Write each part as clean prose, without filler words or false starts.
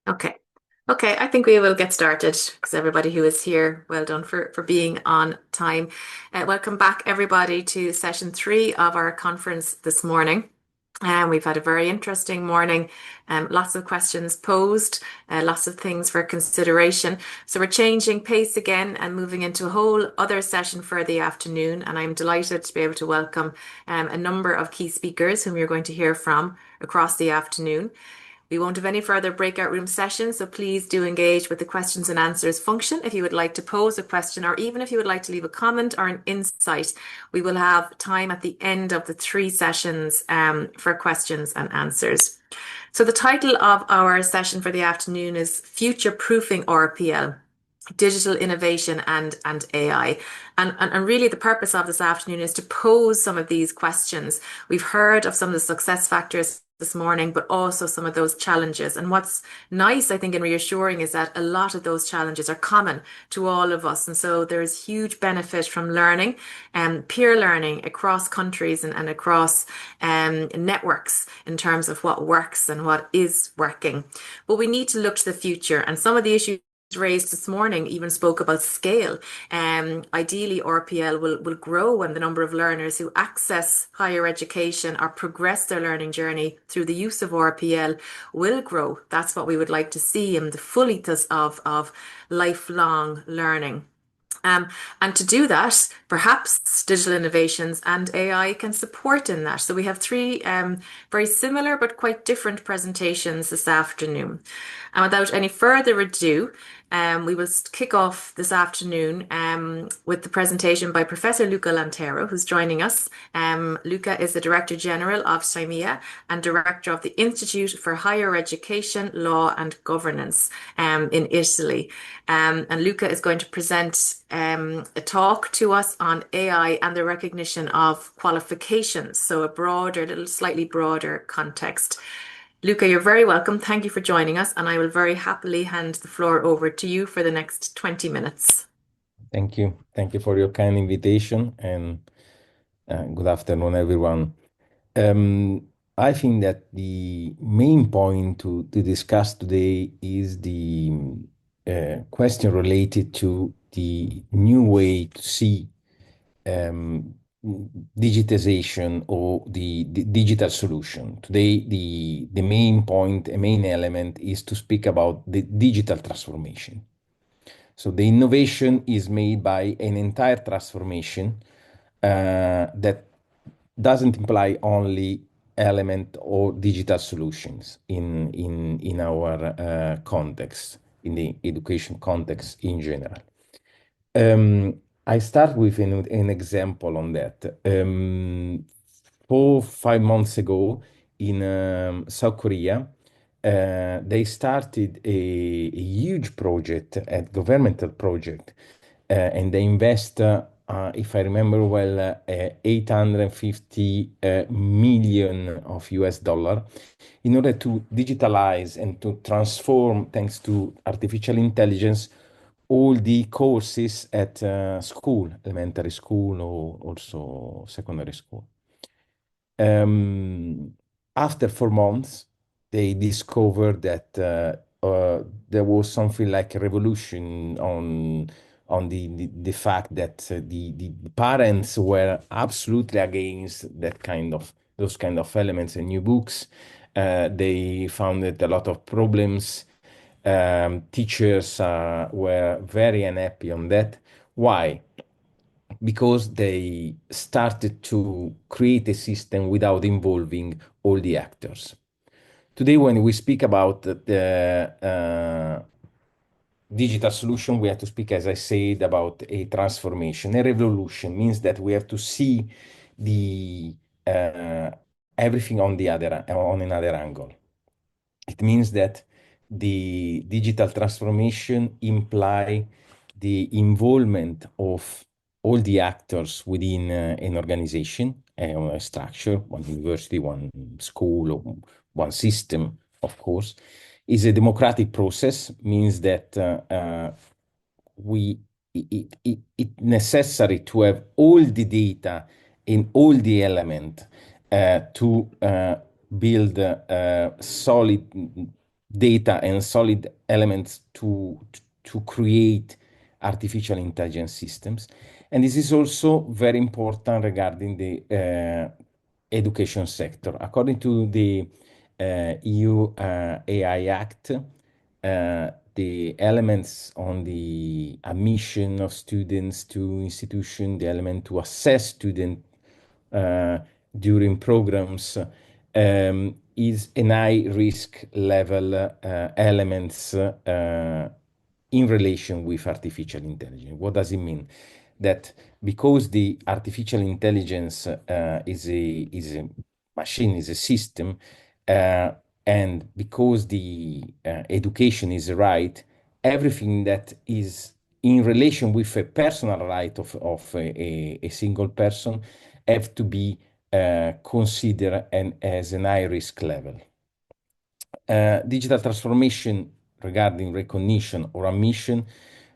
Okay. Okay, I think we will get started because everybody who is here, well done for being on time. Welcome back, everybody, to session three of our conference this morning. We've had a very interesting morning, lots of questions posed, lots of things for consideration. So we're changing pace again and moving into a whole other session for the afternoon. And I'm delighted to be able to welcome a number of key speakers whom you're going to hear from across the afternoon. We won't have any further breakout room sessions, so please do engage with the questions and answers function if you would like to pose a question, or even if you would like to leave a comment or an insight. We will have time at the end of the three sessions for questions and answers. So the title of our session for the afternoon is Future Proofing RPL. Digital innovation and AI. And really the purpose of this afternoon is to pose some of these questions. We've heard of some of the success factors this morning, but also some of those challenges. And what's nice, I think, and reassuring is that a lot of those challenges are common to all of us. And so there's huge benefit from learning and peer learning across countries and across networks in terms of what works and what is working. But we need to look to the future, and some of the issues raised this morning even spoke about scale. Ideally, RPL will grow when the number of learners who access higher education or progress their learning journey through the use of RPL will grow. That's what we would like to see in the full ethos of lifelong learning. And to do that, perhaps digital innovations and AI can support in that. So we have three very similar but quite different presentations this afternoon. And without any further ado, we will kick off this afternoon with the presentation by Professor Luca Lantero, who's joining us. Luca is the Director General of CIMEA and Director of the Institute for Higher Education, Law and Governance in Italy. And Luca is going to present a talk to us on AI and the recognition of qualifications. So a slightly broader context. Luca, you're very welcome. Thank you for joining us, and I will very happily hand the floor over to you for the next 20 minutes. Thank you. Thank you for your kind invitation, and good afternoon, everyone. I think that the main point to discuss today is the question related to the new way to see digitization or the digital solution. Today, the main point, a main element is to speak about the digital transformation. So the innovation is made by an entire transformation that doesn't imply only element or digital solutions in our context, in the education context in general. I start with an example on that. 4 5 months ago in South Korea, they started a huge project, a governmental project, and they invest, if I remember well, 850 million of US dollar in order to digitalize and to transform, thanks to artificial intelligence, all the courses at school, elementary school or also secondary school. After 4 months, they discovered that there was something like a revolution on the fact that the parents were absolutely against those kind of elements and new books. They found that a lot of problems. Teachers were very unhappy on that. Why? Because they started to create a system without involving all the actors. Today, when we speak about the digital solution, we have to speak, as I said, about a transformation. A revolution means that we have to see the everything on another angle. It means that the digital transformation imply the involvement of all the actors within an organization, a structure, one university, one school, or one system, of course, is a democratic process, means that it's necessary to have all the data in all the element to build solid data and solid elements to create artificial intelligence systems. And this is also very important regarding the education sector. According to the EU AI Act, the elements on the admission of students to institution, the element to assess student uh, during programs is an high risk level elements in relation with artificial intelligence. What does it mean? That because the artificial intelligence is a machine, is a system, uh, and because the education is a right, everything that is in relation with a personal right of a single person have to be considered as an high risk level. Digital transformation regarding recognition or admission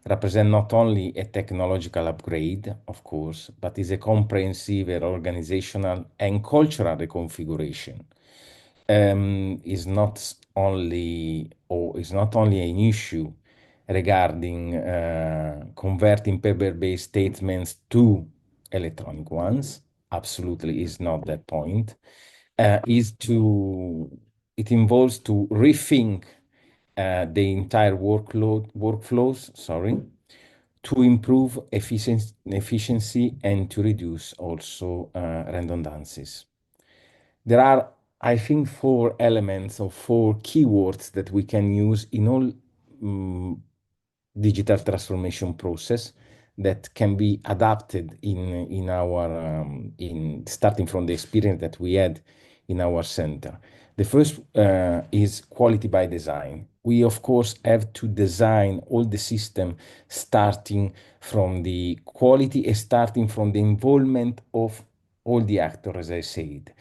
represent not only a technological upgrade, of course, but is a comprehensive organizational and cultural reconfiguration. Is not only an issue regarding converting paper-based statements to electronic ones. Absolutely is not that point. Is to It involves to rethink the entire workflows, sorry, to improve efficiency and to reduce also redundancies. There are, I think, four elements or four keywords that we can use in all digital transformation process that can be adapted in our in starting from the experience that we had in our center. The first is quality by design. We of course have to design all the system starting from the quality and starting from the involvement of all the actors, as I said.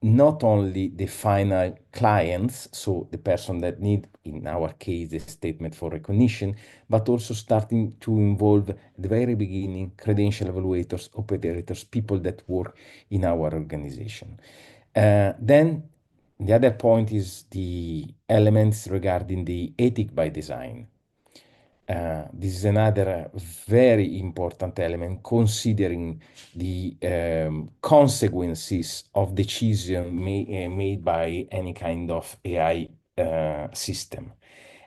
Not only the final clients, so the person that need, in our case, the statement for recognition, but also starting to involve at the very beginning credential evaluators, operators, people that work in our organization. Then the other point is the elements regarding the ethic by design. This is another very important element considering the consequences of decision made by any kind of AI system.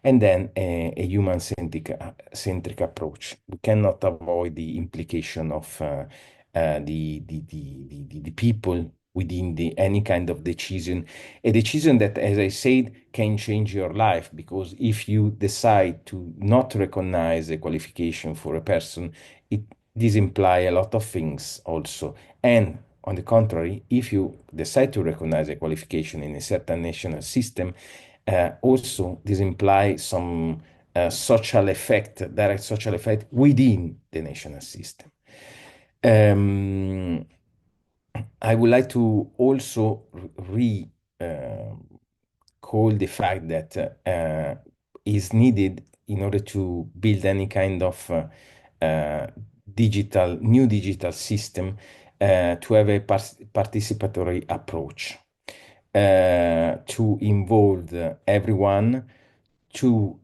And then a human-centric approach. We cannot avoid the implication of the people within any kind of decision. A decision that, as I said, can change your life, because if you decide to not recognize a qualification for a person, this implies a lot of things also. And on the contrary, if you decide to recognize a qualification in a certain national system, also this implies some social effect, direct social effect within the national system. I would like to also call the fact that is needed in order to build any kind of new digital system to have a participatory approach, to involve everyone, to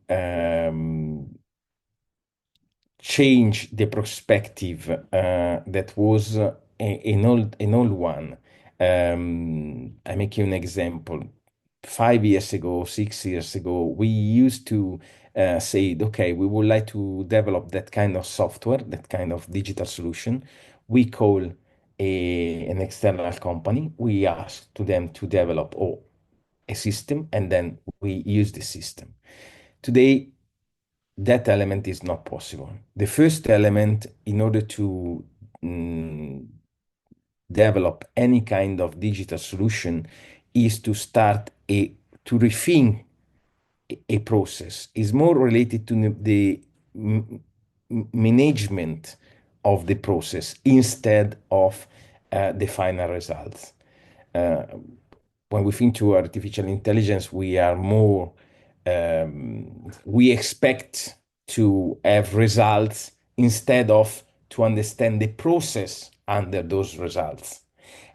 change the perspective that was an old one. I make you an example. 5 years ago, 6 years ago, we used to say, okay, we would like to develop that kind of software, that kind of digital solution. We call an external company. We ask to them to develop a system, and then we use the system. Today, that element is not possible. The first element, in order to develop any kind of digital solution, is to to rethink a process. Is more related to the management of the process instead of the final results. Uh, when we think to artificial intelligence, we expect to have results instead of to understand the process under those results.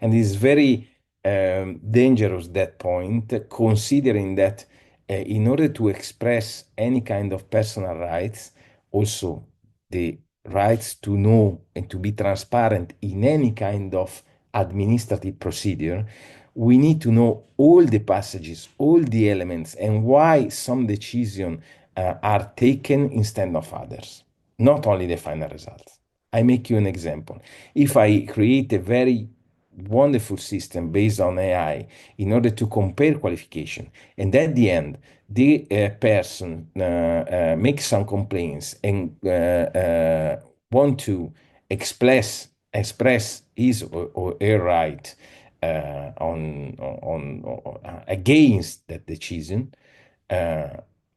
And it's very dangerous, that point, considering that in order to express any kind of personal rights, also the rights to know and to be transparent in any kind of administrative procedure, we need to know all the passages, all the elements, and why some decisions are taken instead of others, not only the final results. I make you an example. If I create a very wonderful system based on AI in order to compare qualification, and at the end, the person makes some complaints and want to express his or her right against that decision, uh,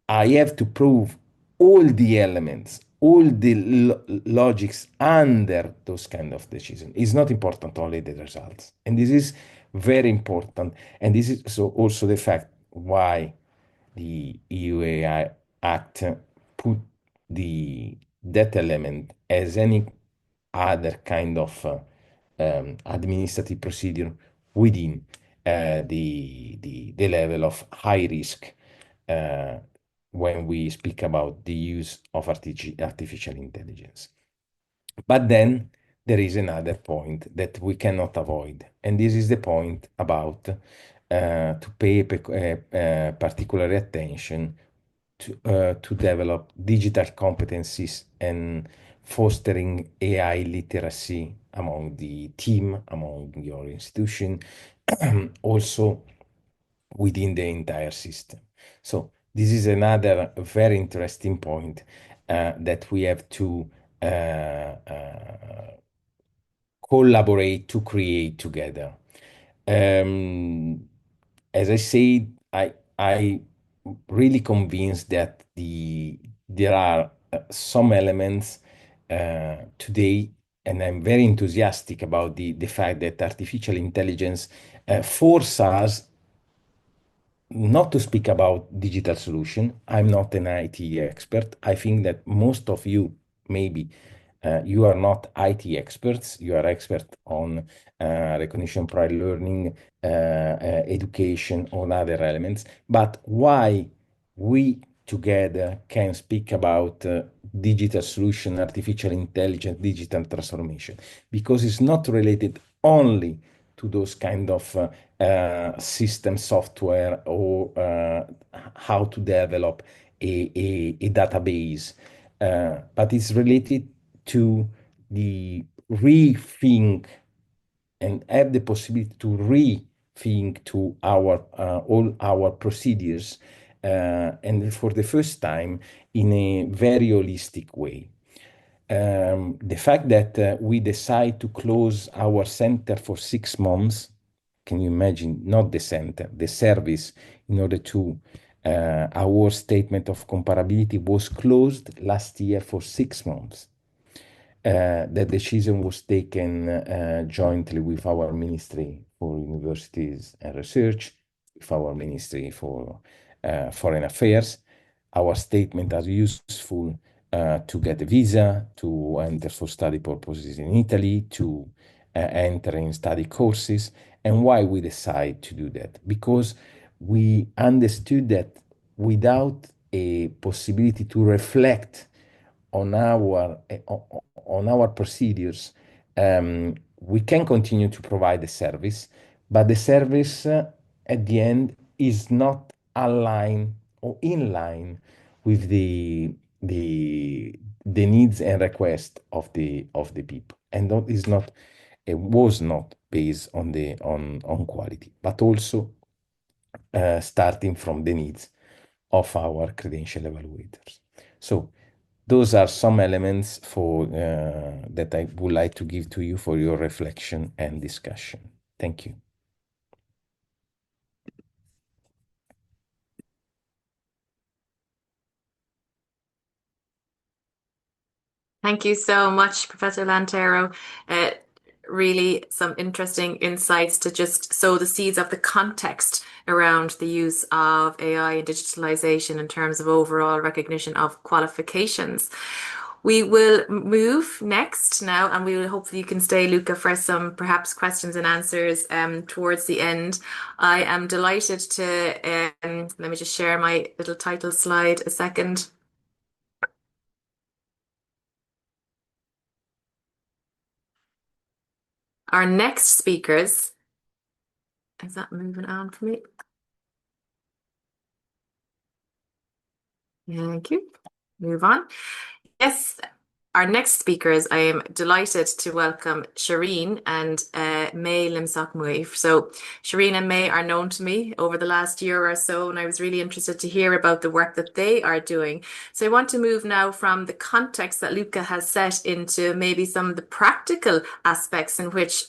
I have to prove all the elements, all the logics under those kind of decisions. It's not important only the results. And this is very important. And this is also the fact why the EU AI Act put that element as any other kind of administrative procedure within the level of high risk uh, when we speak about the use of artificial intelligence. But then there is another point that we cannot avoid, and this is the point about to pay particular attention to develop digital competencies and fostering AI literacy among the team, among your institution, also within the entire system. So this is another very interesting point that we have to collaborate to create together. Um, as I said, I really convinced that there are some elements today, and I'm very enthusiastic about the fact that artificial intelligence force us not to speak about digital solution. I'm not an IT expert. I think that most of you, maybe, you are not IT experts. You are expert on recognition, prior learning, education, or other elements. But why we together can speak about digital solution, artificial intelligence, digital transformation? Because it's not related only to those kind of system software or how to develop a database, but it's related to the rethink and have the possibility to rethink to our all our procedures, and for the first time in a very holistic way. The fact that we decide to close our center for 6 months, can you imagine? Not the center, the service, in order to our statement of comparability was closed last year for 6 months. That decision was taken jointly with our Ministry for Universities and Research, with our Ministry for Foreign Affairs. Our statement are useful to get a visa, to enter for study purposes in Italy, to enter in study courses. And why we decide to do that? Because we understood that without a possibility to reflect on our procedures, we can continue to provide the service, but the service at the end is not aligned or in line with the needs and requests of the people, and that is not it was not based on quality, but also starting from the needs of our credential evaluators. So those are some elements for that I would like to give to you for your reflection and discussion. Thank you. Thank you so much, Professor Lantero. Uh, Really some interesting insights to just sow the seeds of the context around the use of AI and digitalization in terms of overall recognition of qualifications. We will move next now, and we will hopefully you can stay, Luca, for some perhaps questions and answers towards the end. I am delighted to let me just share my little title slide a second. Our next speakers, is that moving on for me? Thank you. Move on. Yes, our next speakers, I am delighted to welcome Cherine and May Limsok-Mui. So Cherine and May are known to me over the last year or so, and I was really interested to hear about the work that they are doing. So I want to move now from the context that Luca has set into maybe some of the practical aspects in which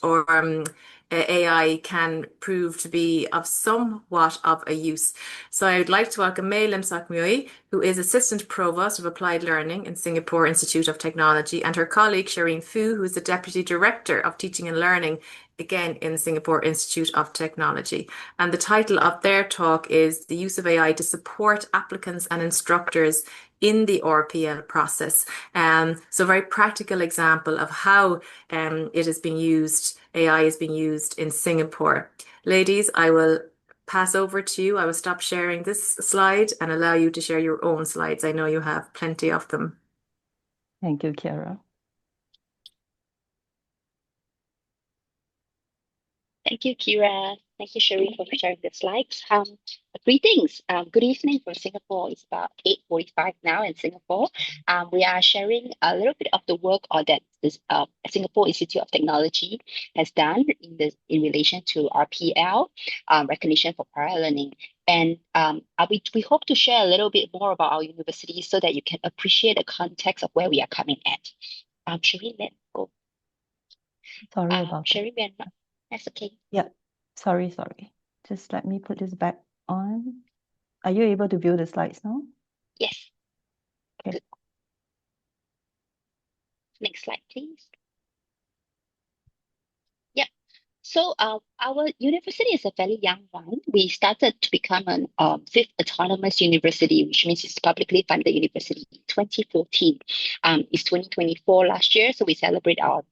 AI can prove to be of somewhat of a use. So I would like to welcome May Limsok-Mui, who is Assistant Provost of Applied Learning in Singapore Institute of Technology, and her colleague Cherine Fu, who is the Deputy Director of Teaching and Learning, again in Singapore Institute of Technology. And the title of their talk is The Use of AI to Support Applicants and Instructors in the ERPL process. So a very practical example of how it is being used, AI is being used in Singapore. Ladies, I will pass over to you. I will stop sharing this slide and allow you to share your own slides. I know you have plenty of them. Thank you, Kiara. Thank you, Kira. Thank you, Cherine, for sharing the slides. Greetings. Good evening from Singapore. It's about 8:45 now in Singapore. We are sharing a little bit of the work that this Singapore Institute of Technology has done in relation to RPL, recognition for prior learning. And we hope to share a little bit more about our university so that you can appreciate the context of where we are coming at. Cherine, let's go. Sorry about that. Cherine, that's okay. Yeah, sorry. Just let me put this back on. Are you able to view the slides now? Yes. Okay. Good. Next slide, please. Yeah. So our university is a fairly young one. We started to become an fifth autonomous university, which means it's publicly funded university in 2014. It's 2024 last year, so we celebrate our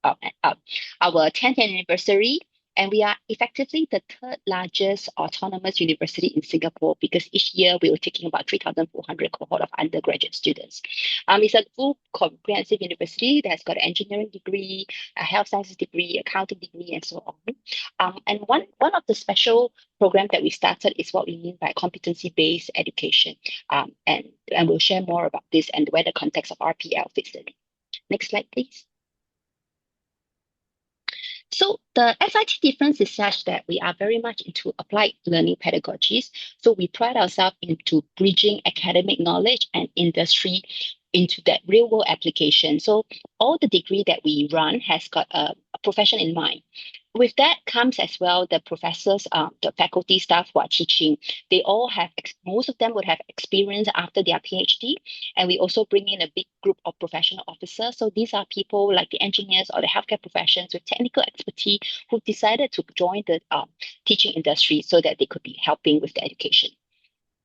10th anniversary. And we are effectively the third largest autonomous university in Singapore because each year we were taking about 3,400 cohort of undergraduate students. It's a full comprehensive university that has got an engineering degree, a health sciences degree, accounting degree, and so on. And one of the special programs that we started is what we mean by competency-based education. And we'll share more about this and where the context of RPL fits in. Next slide, please. So the SIT difference is such that we are very much into applied learning pedagogies. So we pride ourselves into bridging academic knowledge and industry into that real world application. So all the degree that we run has got a profession in mind. With that comes as well the professors, the faculty staff who are teaching. They all have, most of them would have experience after their PhD. And we also bring in a big group of professional officers. So these are people like the engineers or the healthcare professions with technical expertise who decided to join the teaching industry so that they could be helping with the education.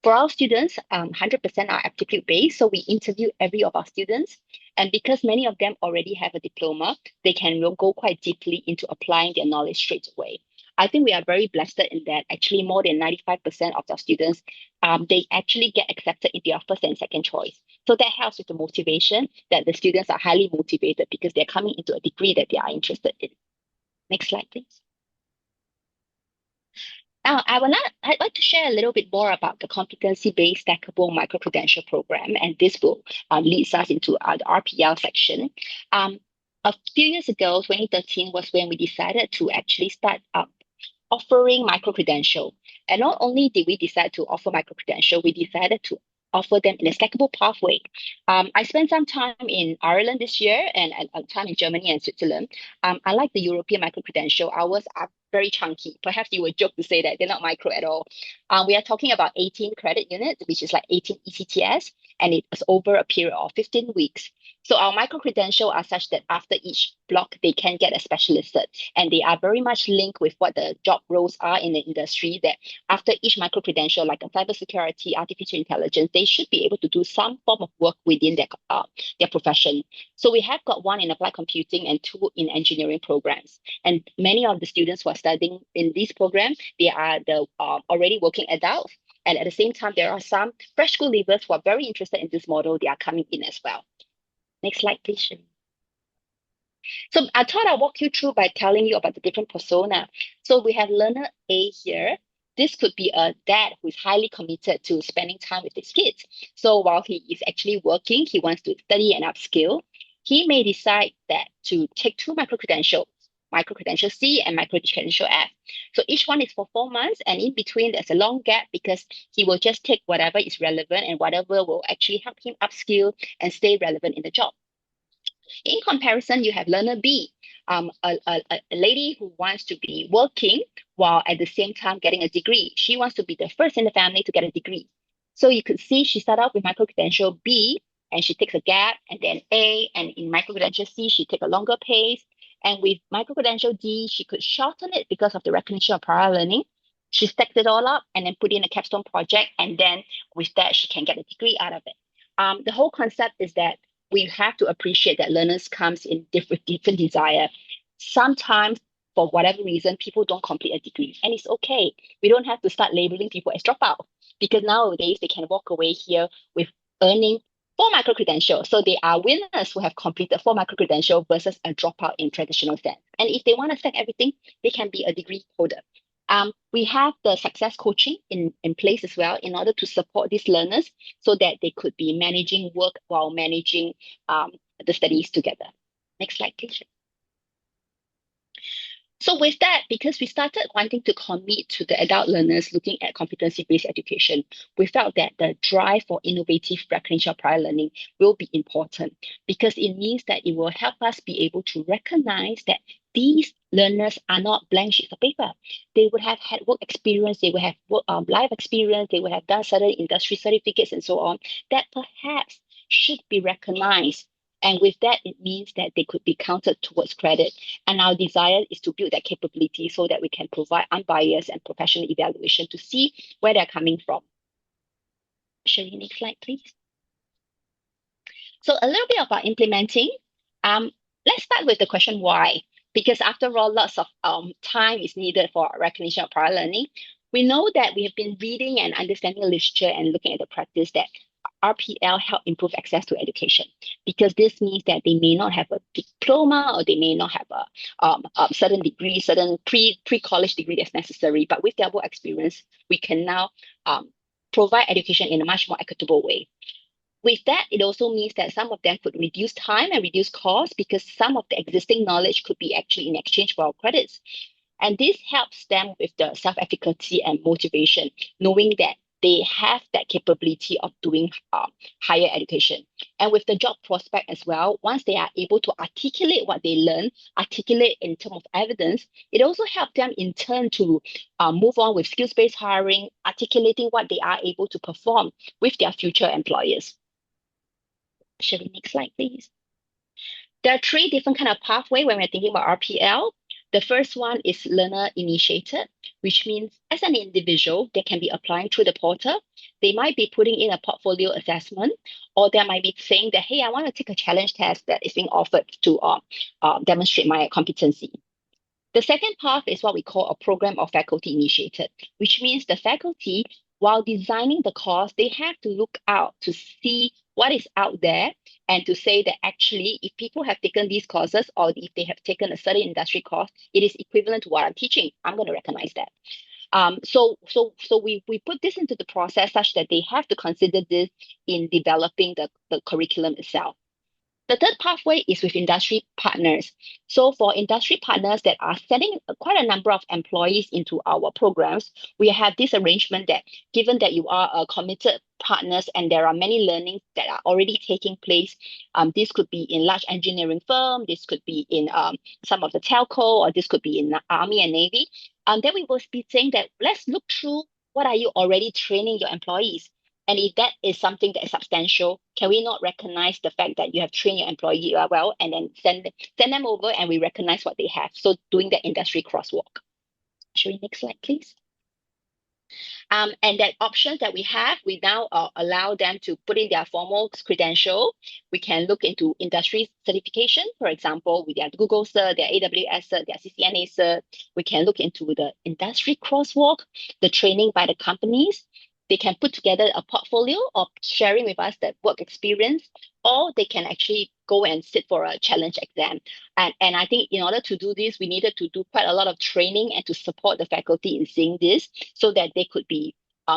For our students, 100% are aptitude-based, so we interview every of our students. And because many of them already have a diploma, they can go quite deeply into applying their knowledge straight away. I think we are very blessed in that actually more than 95% of our students, they actually get accepted in their first and second choice. So that helps with the motivation that the students are highly motivated because they're coming into a degree that they are interested in. Next slide, please. I'd like to share a little bit more about the competency-based stackable micro-credential program, and this will lead us into the RPL section. A few years ago, 2013 was when we decided to actually start offering micro-credential. And not only did we decide to offer micro-credential, we decided to offer them in a stackable pathway. I spent some time in Ireland this year and time in Germany and Switzerland. Unlike the European micro-credential, ours are very chunky. Perhaps you would joke to say that they're not micro at all. We are talking about 18 credit units, which is like 18 ECTS, and it is over a period of 15 weeks. So our micro credentials are such that after each block, they can get a specialist cert, and they are very much linked with what the job roles are in the industry, that after each micro credential, like a cybersecurity, artificial intelligence, they should be able to do some form of work within their profession. So we have got one in applied computing and two in engineering programs. And many of the students who are studying in this program, they are the already working adults. And at the same time, there are some fresh school leavers who are very interested in this model. They are coming in as well. Next slide, please, Cherine. So I thought I'd walk you through by telling you about the different persona. So we have learner A here. This could be a dad who is highly committed to spending time with his kids. So while he is actually working, he wants to study and upskill. He may decide that to take two micro-credentials, micro-credential C and micro-credential F. So each one is for 4 months, and in between there's a long gap because he will just take whatever is relevant and whatever will actually help him upskill and stay relevant in the job. In comparison, you have learner B, a lady who wants to be working while at the same time getting a degree. She wants to be the first in the family to get a degree. So you could see she started off with micro-credential B, and she takes a gap, and then A, and in micro-credential C, she takes a longer pace. And with micro-credential D, she could shorten it because of the recognition of prior learning. She stacked it all up and then put in a capstone project, and then with that, she can get a degree out of it. The whole concept is that we have to appreciate that learners comes in different desire. Sometimes, for whatever reason, people don't complete a degree, and it's okay. We don't have to start labeling people as dropout, because nowadays they can walk away here with earning 4 micro-credentials. So they are winners who have completed 4 micro-credentials versus a dropout in traditional sense. And if they want to stack everything, they can be a degree holder. We have the success coaching in place as well in order to support these learners so that they could be managing work while managing the studies together. Next slide, please. So with that, because we started wanting to commit to the adult learners looking at competency-based education, we felt that the drive for innovative recognition of prior learning will be important, because it means that it will help us be able to recognize that these learners are not blank sheets of paper. They would have had work experience, they would have life experience, they would have done certain industry certificates and so on, that perhaps should be recognized. And with that, it means that they could be counted towards credit. And our desire is to build that capability so that we can provide unbiased and professional evaluation to see where they're coming from. Cherine, next slide, please. So a little bit about implementing. Let's start with the question why. Because after all, lots of time is needed for recognition of prior learning. We know that we have been reading and understanding literature and looking at the practice that RPL help improve access to education, because this means that they may not have a diploma or they may not have a certain degree, certain pre-college degree that's necessary, but with their work experience, we can now provide education in a much more equitable way. With that, it also means that some of them could reduce time and reduce costs because some of the existing knowledge could be actually in exchange for our credits. And this helps them with the self-efficacy and motivation, knowing that they have that capability of doing higher education. And with the job prospect as well, once they are able to articulate what they learn, articulate in terms of evidence, it also helps them in turn to move on with skills-based hiring, articulating what they are able to perform with their future employers. Cherine, next slide, please. There are 3 different kind of pathway when we're thinking about RPL. The first one is learner initiated, which means as an individual, they can be applying through the portal. They might be putting in a portfolio assessment, or they might be saying that, hey, I want to take a challenge test that is being offered to demonstrate my competency. The second path is what we call a program or faculty initiated, which means the faculty, while designing the course, they have to look out to see what is out there and to say that actually, if people have taken these courses or if they have taken a certain industry course, it is equivalent to what I'm teaching. I'm going to recognize that. So we put this into the process such that they have to consider this in developing the curriculum itself. The third pathway is with industry partners. So for industry partners that are sending quite a number of employees into our programs, we have this arrangement that given that you are a committed partners and there are many learnings that are already taking place, this could be in large engineering firm, this could be in some of the telco, or this could be in the Army and Navy. Then we will be saying that let's look through what are you already training your employees. And if that is something that is substantial, can we not recognize the fact that you have trained your employee well and then send them over and we recognize what they have? So doing the industry crosswalk. Cherine, next slide, please. And that options that we have, we now allow them to put in their formal credential. We can look into industry certification, for example, with their Google cert, their AWS cert, their CCNA cert. We can look into the industry crosswalk, the training by the companies. They can put together a portfolio of sharing with us that work experience, or they can actually go and sit for a challenge exam. And I think in order to do this, we needed to do quite a lot of training and to support the faculty in seeing this so that they could be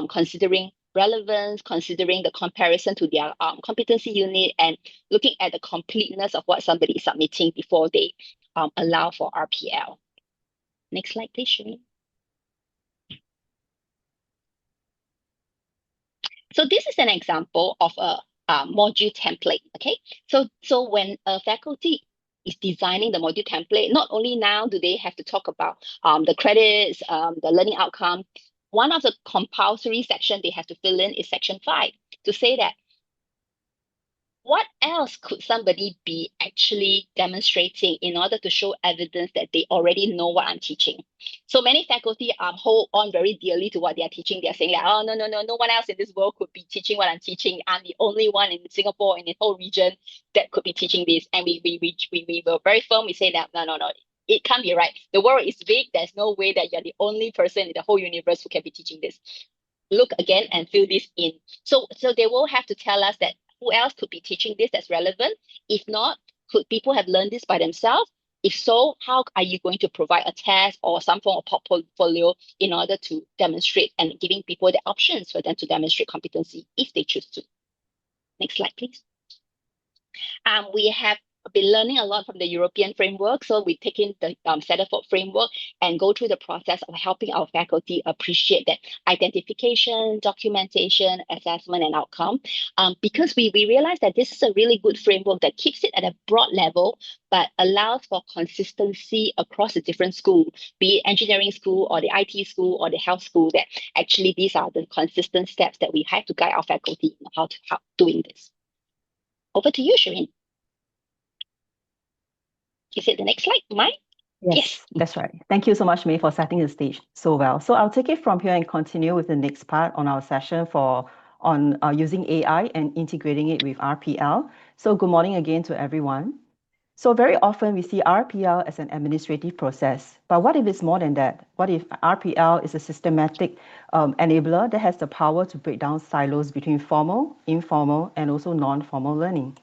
considering relevance, considering the comparison to their competency unit, and looking at the completeness of what somebody is submitting before they allow for RPL. Next slide, please, Cherine. So this is an example of a module template, okay? So when a faculty is designing the module template, not only now do they have to talk about the credits, the learning outcome, one of the compulsory sections they have to fill in is section 5 to say that what else could somebody be actually demonstrating in order to show evidence that they already know what I'm teaching? So many faculty hold on very dearly to what they are teaching. They're saying like, oh, no one else in this world could be teaching what I'm teaching. I'm the only one in Singapore, in the whole region, that could be teaching this. And we were very firm. We say that, no. It can't be right. The world is big. There's no way that you're the only person in the whole universe who can be teaching this. Look again and fill this in. So they will have to tell us that who else could be teaching this that's relevant? If not, could people have learned this by themselves? If so, how are you going to provide a test or some form of portfolio in order to demonstrate and giving people the options for them to demonstrate competency if they choose to? Next slide, please. We have been learning a lot from the European framework. So we take in the Setterford framework and go through the process of helping our faculty appreciate that identification, documentation, assessment, and outcome. Because we realize that this is a really good framework that keeps it at a broad level, but allows for consistency across the different schools, be it engineering school or the IT school or the health school, that actually these are the consistent steps that we have to guide our faculty in how doing this. Over to you, Cherine. Is it the next slide, Mai? Yes, that's right. Thank you so much, May, for setting the stage so well. So I'll take it from here and continue with the next part on our session on using AI and integrating it with RPL. So good morning again to everyone. So very often we see RPL as an administrative process, but what if it's more than that? What if RPL is a systematic enabler that has the power to break down silos between formal, informal, and also non-formal learning?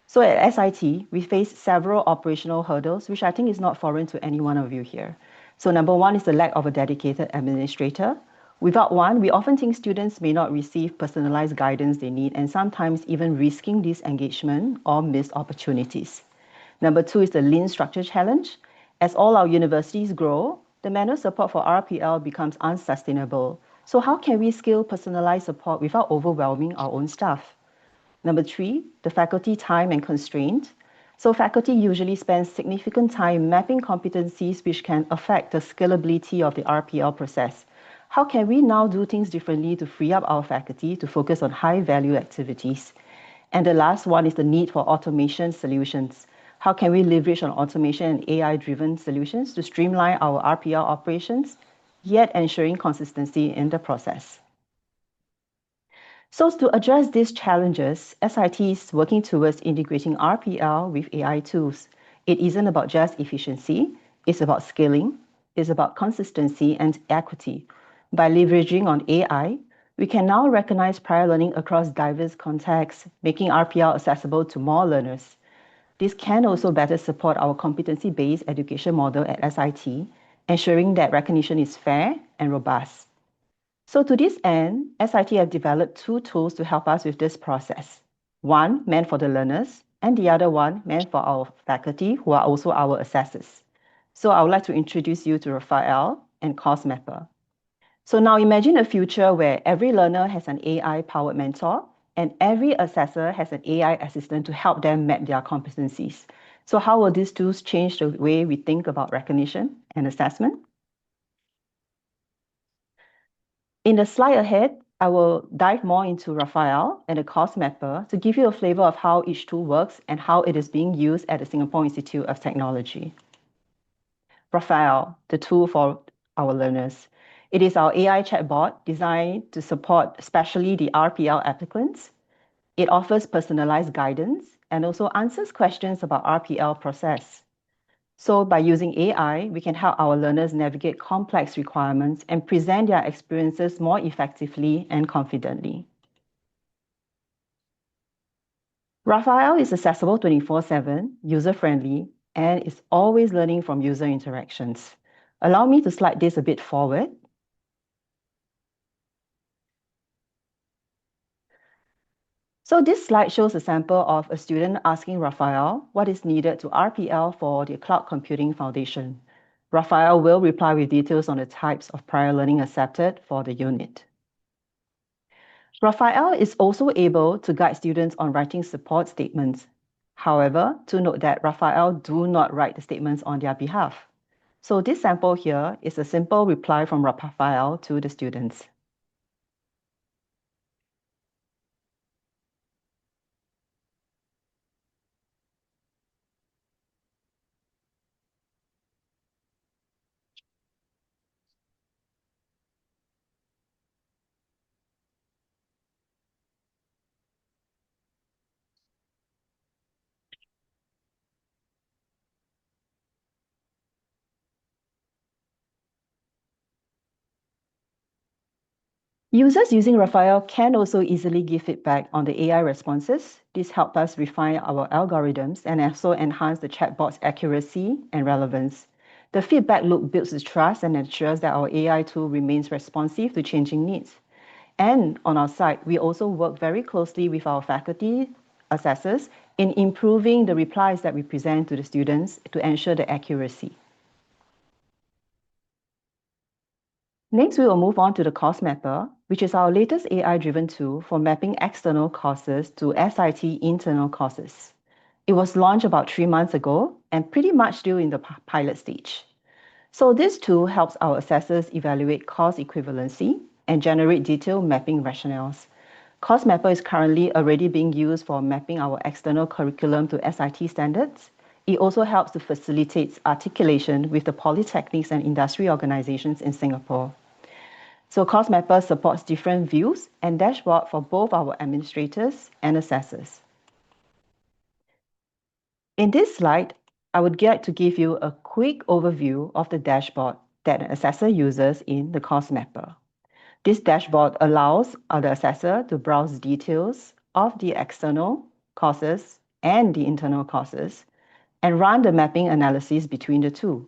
So at SIT, we face several operational hurdles, which I think is not foreign to any one of you here. So number one is the lack of a dedicated administrator. Without one, we often think students may not receive personalized guidance they need, and sometimes even risking disengagement or missed opportunities. Number two is the lean structure challenge. As all our universities grow, the manual support for RPL becomes unsustainable. So how can we scale personalized support without overwhelming our own staff? Number three, the faculty time and constraint. So faculty usually spend significant time mapping competencies which can affect the scalability of the RPL process. How can we now do things differently to free up our faculty to focus on high-value activities? And the last one is the need for automation solutions. How can we leverage on automation and AI-driven solutions to streamline our RPL operations, yet ensuring consistency in the process? So to address these challenges, SIT is working towards integrating RPL with AI tools. It isn't about just efficiency, it's about scaling, it's about consistency and equity. By leveraging on AI, we can now recognize prior learning across diverse contexts, making RPL accessible to more learners. This can also better support our competency-based education model at SIT, ensuring that recognition is fair and robust. So to this end, SIT have developed two tools to help us with this process. One meant for the learners, and the other one meant for our faculty who are also our assessors. So I would like to introduce you to Raphael and Course Mapper. So now imagine a future where every learner has an AI-powered mentor and every assessor has an AI assistant to help them map their competencies. So how will these tools change the way we think about recognition and assessment? In the slide ahead, I will dive more into Raphael and the Course Mapper to give you a flavor of how each tool works and how it is being used at the Singapore Institute of Technology. Raphael, the tool for our learners. It is our AI chatbot designed to support especially the RPL applicants. It offers personalized guidance and also answers questions about RPL process. So by using AI, we can help our learners navigate complex requirements and present their experiences more effectively and confidently. Raphael is accessible 24/7, user-friendly, and is always learning from user interactions. Allow me to slide this a bit forward. So this slide shows a sample of a student asking Raphael what is needed to RPL for the Cloud Computing Foundation. Raphael will reply with details on the types of prior learning accepted for the unit. Raphael is also able to guide students on writing support statements. However, to note that Raphael do not write the statements on their behalf. So this sample here is a simple reply from Raphael to the students. Users using Raphael can also easily give feedback on the AI responses. This helps us refine our algorithms and also enhance the chatbot's accuracy and relevance. The feedback loop builds the trust and ensures that our AI tool remains responsive to changing needs. And on our side, we also work very closely with our faculty assessors in improving the replies that we present to the students to ensure the accuracy. Next, we will move on to the Course Mapper, which is our latest AI-driven tool for mapping external courses to SIT internal courses. It was launched about 3 months ago and pretty much still in the pilot stage. So this tool helps our assessors evaluate course equivalency and generate detailed mapping rationales. Course Mapper is currently already being used for mapping our external curriculum to SIT standards. It also helps to facilitate articulation with the polytechnics and industry organizations in Singapore. So Course Mapper supports different views and dashboard for both our administrators and assessors. In this slide, I would like to give you a quick overview of the dashboard that an assessor uses in the Course Mapper. This dashboard allows the assessor to browse details of the external courses and the internal courses and run the mapping analysis between the two.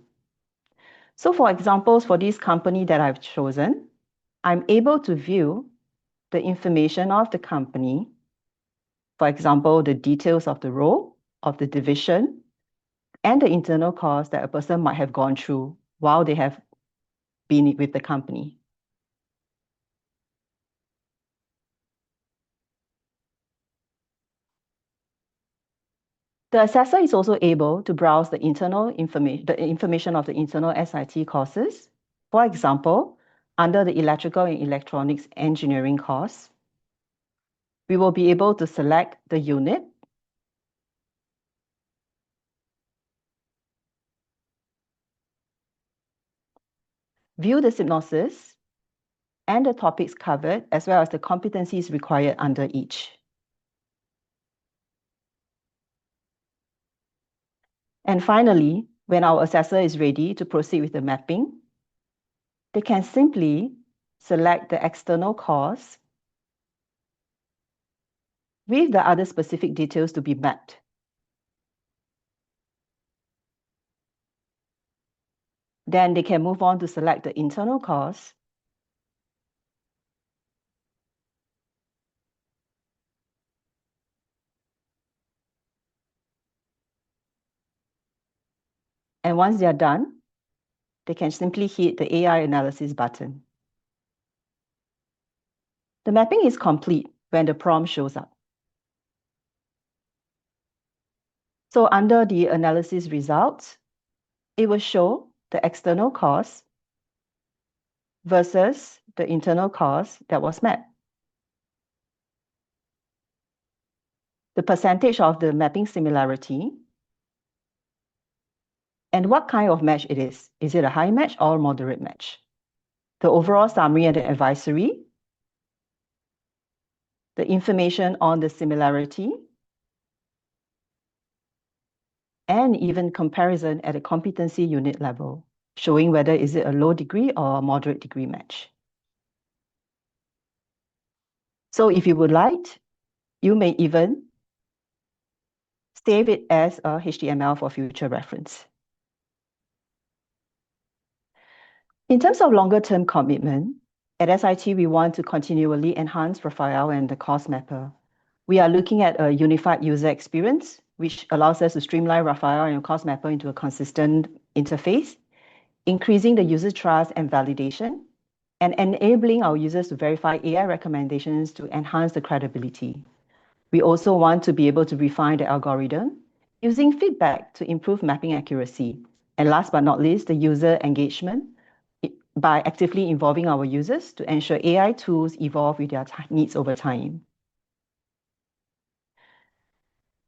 So for examples for this company that I've chosen, I'm able to view the information of the company, for example, the details of the role, of the division, and the internal course that a person might have gone through while they have been with the company. The assessor is also able to browse the information of the internal SIT courses. For example, under the Electrical and Electronics Engineering course, we will be able to select the unit, view the synopsis, and the topics covered, as well as the competencies required under each. And finally, when our assessor is ready to proceed with the mapping, they can simply select the external course with the other specific details to be mapped. Then they can move on to select the internal course And once they're done, they can simply hit the AI analysis button. The mapping is complete when the prompt shows up. So under the analysis results, it will show the external cost versus the internal cost that was mapped. The percentage of the mapping similarity, and what kind of match it is. Is it a high match or moderate match? The overall summary and the advisory, the information on the similarity, and even comparison at a competency unit level, showing whether is it a low degree or a moderate degree match. So if you would like, you may even save it as a HTML for future reference. In terms of longer term commitment, at SIT, we want to continually enhance Raphael and the course mapper. We are looking at a unified user experience, which allows us to streamline Raphael and course mapper into a consistent interface, increasing the user trust and validation, and enabling our users to verify AI recommendations to enhance the credibility. We also want to be able to refine the algorithm using feedback to improve mapping accuracy. And last but not least, the user engagement by actively involving our users to ensure AI tools evolve with their needs over time.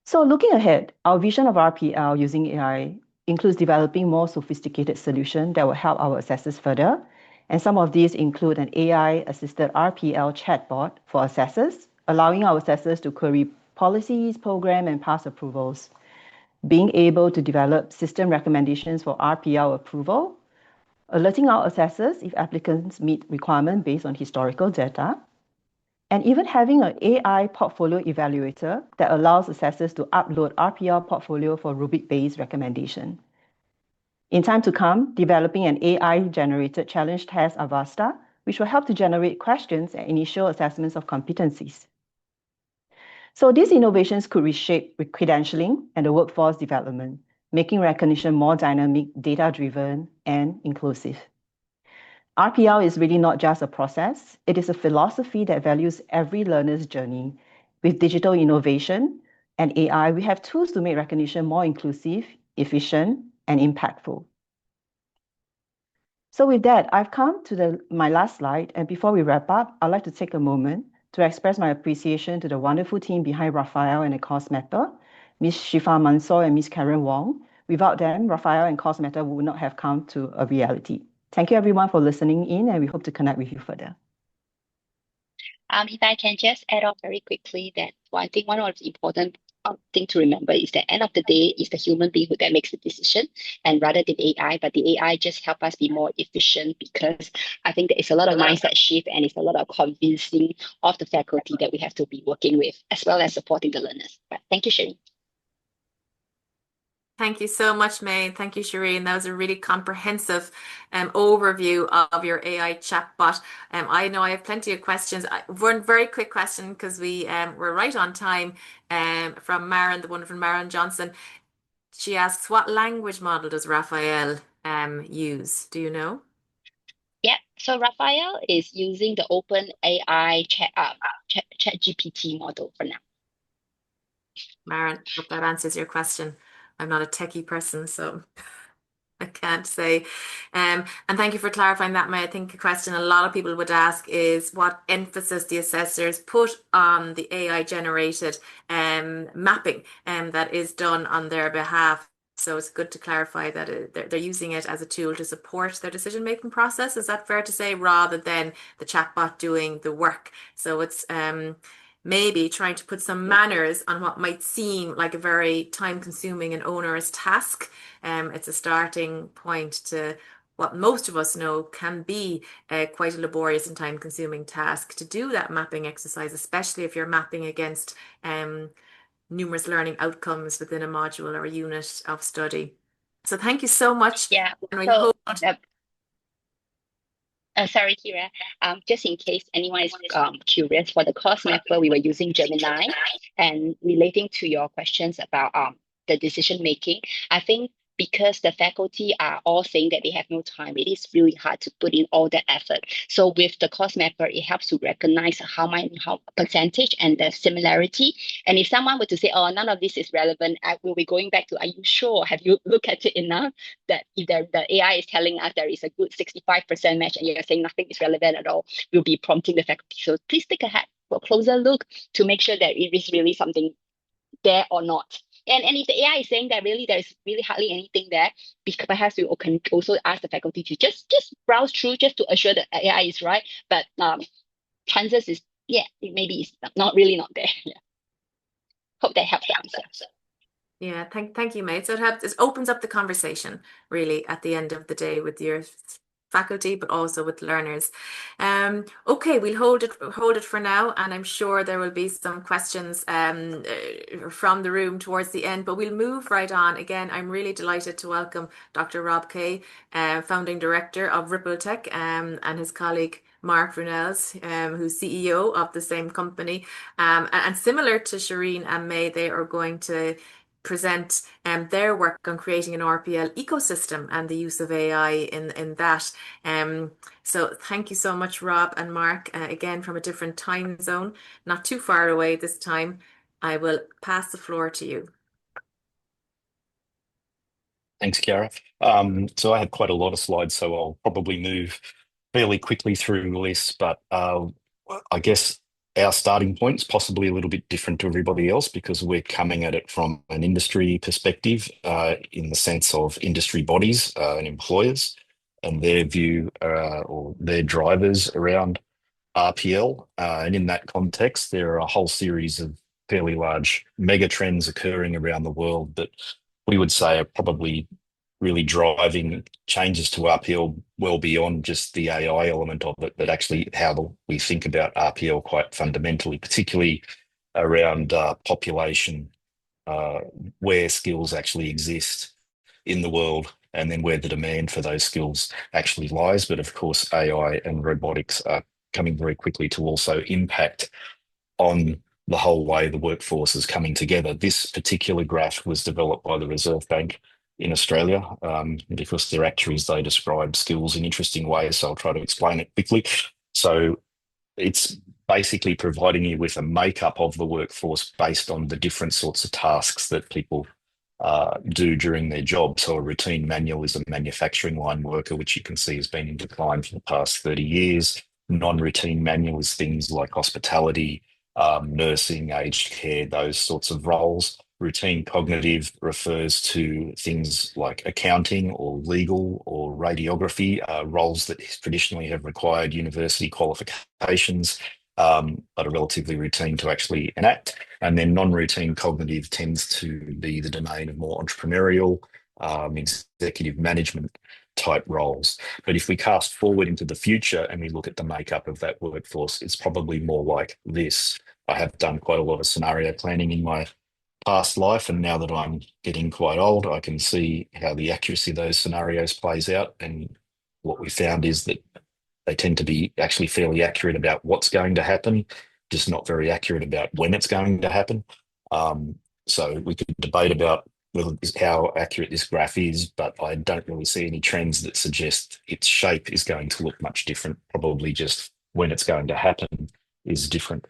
So looking ahead, our vision of RPL using AI includes developing more sophisticated solutions that will help our assessors further. And some of these include an AI-assisted RPL chatbot for assessors, allowing our assessors to query policies, program, and past approvals. Being able to develop system recommendations for RPL approval, alerting our assessors if applicants meet requirements based on historical data, and even having an AI portfolio evaluator that allows assessors to upload RPL portfolio for rubric-based recommendation. In time to come, developing an AI-generated challenge test Avasta, which will help to generate questions and initial assessments of competencies. So these innovations could reshape credentialing and the workforce development, making recognition more dynamic, data-driven, and inclusive. RPL is really not just a process, it is a philosophy that values every learner's journey. With digital innovation and AI, we have tools to make recognition more inclusive, efficient, and impactful. So with that, I've come to my last slide, and before we wrap up, I'd like to take a moment to express my appreciation to the wonderful team behind Raphael and the Course Mapper, Ms. Shifa Mansour and Ms. Karen Wong. Without them, Raphael and Course Mapper would not have come to a reality. Thank you everyone for listening in, and we hope to connect with you further. If I can just add on very quickly that I think one of the important thing to remember is that end of the day is the human being that makes the decision, and rather than AI, but the AI just help us be more efficient, because I think there is a lot of mindset shift and it's a lot of convincing of the faculty that we have to be working with, as well as supporting the learners. But thank you, Cherine. Thank you so much, May. Thank you, Cherine. That was a really comprehensive overview of your AI chatbot. I know I have plenty of questions. One very quick question, because we're right on time, from Maren, the wonderful Maren Johnson. She asks, what language model does Raphael use? Do you know? Yeah, so Raphael is using the OpenAI ChatGPT model for now. Maren, hope that answers your question. I'm not a techie person, so I can't say. And thank you for clarifying that, May. I think a question a lot of people would ask is what emphasis the assessors put on the AI generated mapping that is done on their behalf. So it's good to clarify that they're using it as a tool to support their decision-making process. Is that fair to say, rather than the chatbot doing the work? So it's maybe trying to put some manners on what might seem like a very time-consuming and onerous task. It's a starting point to what most of us know can be quite a laborious and time-consuming task to do that mapping exercise, especially if you're mapping against numerous learning outcomes within a module or a unit of study. So thank you so much. Yeah. And we So, hope sorry, Kira. Just in case anyone is curious, for the course mapper, we were using Gemini. And relating to your questions about the decision making, I think because the faculty are all saying that they have no time, it is really hard to put in all that effort. So with the course mapper, it helps to recognize how percentage and the similarity. And if someone were to say, oh, none of this is relevant, I will be going back to, are you sure? Have you looked at it enough? That if the AI is telling us there is a good 65% match and you're saying nothing is relevant at all, we'll be prompting the faculty. So please take a closer look to make sure that it is really something there or not. And if the AI is saying that really there's really hardly anything there, perhaps we can also ask the faculty to just browse through just to assure that AI is right. But chances is, maybe it's not there. Yeah. Hope that helps the answer. Yeah, thank you, mate. So it opens up the conversation really at the end of the day with your faculty, but also with learners. Okay, we'll hold it for now, and I'm sure there will be some questions from the room towards the end, but we'll move right on. Again, I'm really delighted to welcome Dr. Rob Kay, founding director of Ripltec, and his colleague Mark Runnalls, who's CEO of the same company. And similar to Cherine and May, they are going to present their work on creating an RPL ecosystem and the use of AI in that. So thank you so much, Rob and Mark, again from a different time zone, not too far away this time. I will pass the floor to you. Thanks, Kiara. So I have quite a lot of slides, so I'll probably move fairly quickly through this, but I guess our starting point's possibly a little bit different to everybody else because we're coming at it from an industry perspective in the sense of industry bodies and employers and their view or their drivers around RPL. And in that context, there are a whole series of fairly large mega trends occurring around the world that we would say are probably really driving changes to RPL well beyond just the AI element of it, but actually how we think about RPL quite fundamentally, particularly around population, where skills actually exist in the world, and then where the demand for those skills actually lies. But of course, AI and robotics are coming very quickly to also impact on the whole way the workforce is coming together. This particular graph was developed by the Reserve Bank in Australia because their actuaries, they describe skills in interesting ways. So I'll try to explain it quickly. So it's basically providing you with a makeup of the workforce based on the different sorts of tasks that people do during their job. So a routine manual is a manufacturing line worker, which you can see has been in decline for the past 30 years. Non-routine manual is things like hospitality, nursing, aged care, those sorts of roles. Routine cognitive refers to things like accounting or legal or radiography, roles that traditionally have required university qualifications, but are relatively routine to actually enact. And then non-routine cognitive tends to be the domain of more entrepreneurial, executive management type roles. But if we cast forward into the future and we look at the makeup of that workforce, it's probably more like this. I have done quite a lot of scenario planning in my past life, and now that I'm getting quite old, I can see how the accuracy of those scenarios plays out. And what we found is that they tend to be actually fairly accurate about what's going to happen, just not very accurate about when it's going to happen. So we could debate about how accurate this graph is, but I don't really see any trends that suggest its shape is going to look much different. Probably just when it's going to happen is different.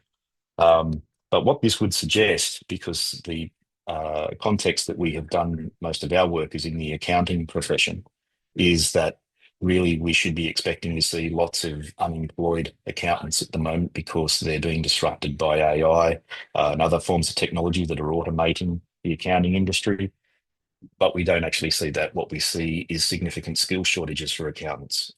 But what this would suggest, because the context that we have done most of our work is in the accounting profession, is that really we should be expecting to see lots of unemployed accountants at the moment because they're being disrupted by AI and other forms of technology that are automating the accounting industry. But we don't actually see that. What we see is significant skill shortages for accountants.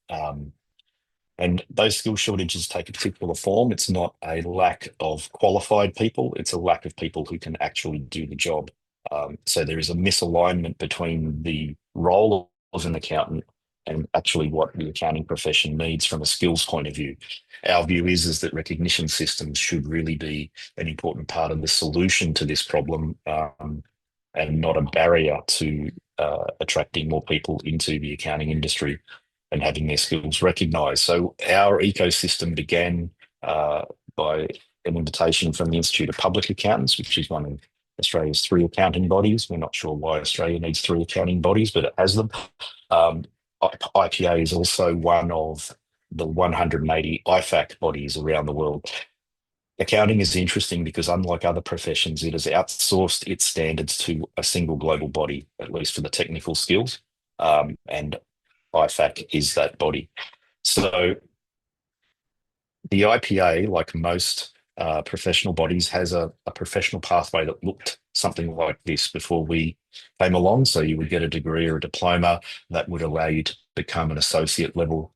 And those skill shortages take a particular form. It's not a lack of qualified people, it's a lack of people who can actually do the job. So there is a misalignment between the role of an accountant and actually what the accounting profession needs from a skills point of view. Our view is that recognition systems should really be an important part of the solution to this problem and not a barrier to attracting more people into the accounting industry and having their skills recognised. So our ecosystem began by an invitation from the Institute of Public Accountants, which is one of Australia's 3 accounting bodies. We're not sure why Australia needs 3 accounting bodies, but it has them. IPA is also one of the 180 IFAC bodies around the world. Accounting is interesting because, unlike other professions, it has outsourced its standards to a single global body, at least for the technical skills, and IFAC is that body. So the IPA, like most professional bodies, has a professional pathway that looked something like this before we came along. So you would get a degree or a diploma that would allow you to become an associate level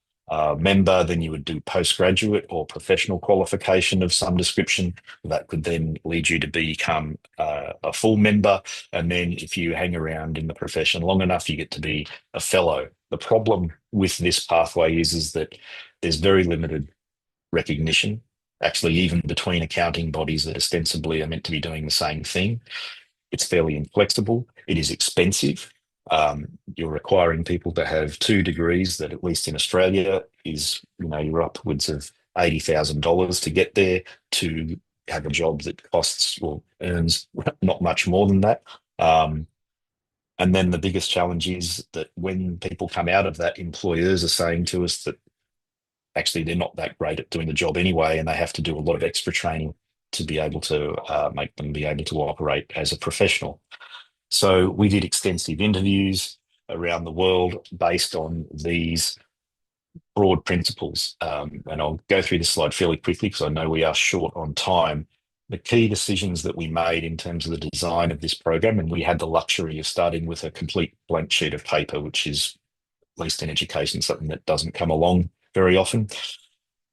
member. Then you would do postgraduate or professional qualification of some description. That could then lead you to become a full member. And then if you hang around in the profession long enough, you get to be a fellow. The problem with this pathway is that there's very limited recognition, actually, even between accounting bodies that ostensibly are meant to be doing the same thing. It's fairly inflexible. It is expensive. You're requiring people to have 2 degrees that, at least in Australia, is, you're upwards of $80,000 to get there, to have a job that costs or earns not much more than that. And then the biggest challenge is that when people come out of that, employers are saying to us that actually they're not that great at doing the job anyway, and they have to do a lot of extra training to be able to make them be able to operate as a professional. So we did extensive interviews around the world based on these broad principles. And I'll go through this slide fairly quickly because I know we are short on time. The key decisions that we made in terms of the design of this program, and we had the luxury of starting with a complete blank sheet of paper, which is, at least in education, something that doesn't come along very often.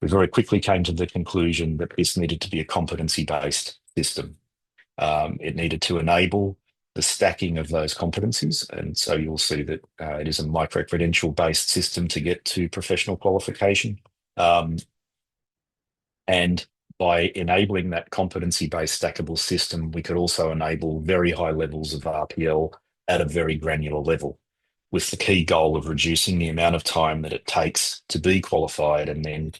We very quickly came to the conclusion that this needed to be a competency-based system. It needed to enable the stacking of those competencies. And so you'll see that it is a micro-credential based system to get to professional qualification. And by enabling that competency-based stackable system, we could also enable very high levels of RPL at a very granular level, with the key goal of reducing the amount of time that it takes to be qualified and then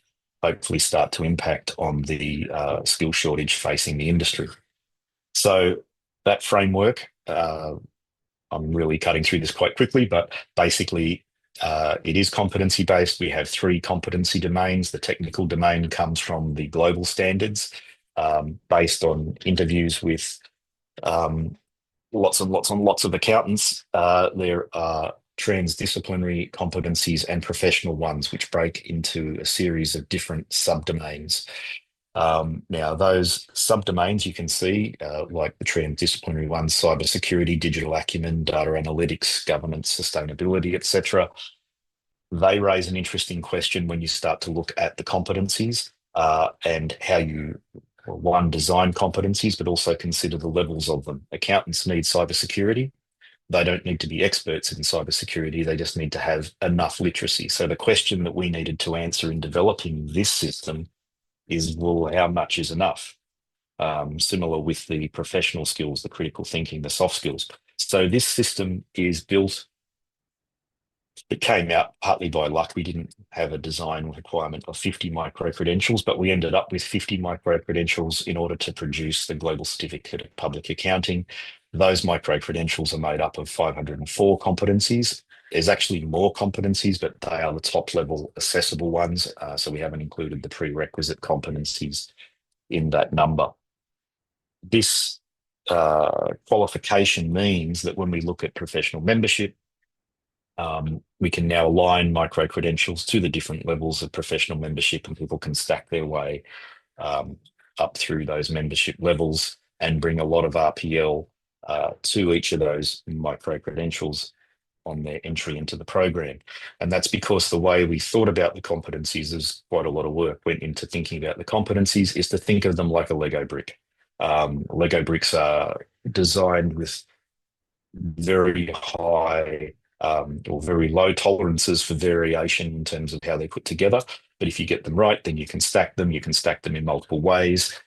hopefully start to impact on the skill shortage facing the industry. So that framework, I'm really cutting through this quite quickly, but basically it is competency-based. We have 3 competency domains. The technical domain comes from the global standards based on interviews with lots and lots of accountants. There are transdisciplinary competencies and professional ones, which break into a series of different subdomains. Now, those subdomains you can see, like the transdisciplinary ones, cybersecurity, digital acumen, data analytics, governance, sustainability, etc. They raise an interesting question when you start to look at the competencies and how you, one, design competencies, but also consider the levels of them. Accountants need cybersecurity. They don't need to be experts in cybersecurity. They just need to have enough literacy. So the question that we needed to answer in developing this system is, well, how much is enough? Similar with the professional skills, the critical thinking, the soft skills. So this system is built. It came out partly by luck. We didn't have a design requirement of 50 micro-credentials, but we ended up with 50 micro-credentials in order to produce the Global Certificate of Public Accounting. Those micro-credentials are made up of 504 competencies. There's actually more competencies, but they are the top level accessible ones. So we haven't included the prerequisite competencies in that number. This qualification means that when we look at professional membership, we can now align micro-credentials to the different levels of professional membership, and people can stack their way up through those membership levels and bring a lot of RPL to each of those micro-credentials on their entry into the program. And that's because the way we thought about the competencies, is quite a lot of work went into thinking about the competencies, is to think of them like a Lego brick. Lego bricks are designed with very high or very low tolerances for variation in terms of how they're put together. But if you get them right, then you can stack them. You can stack them in multiple ways.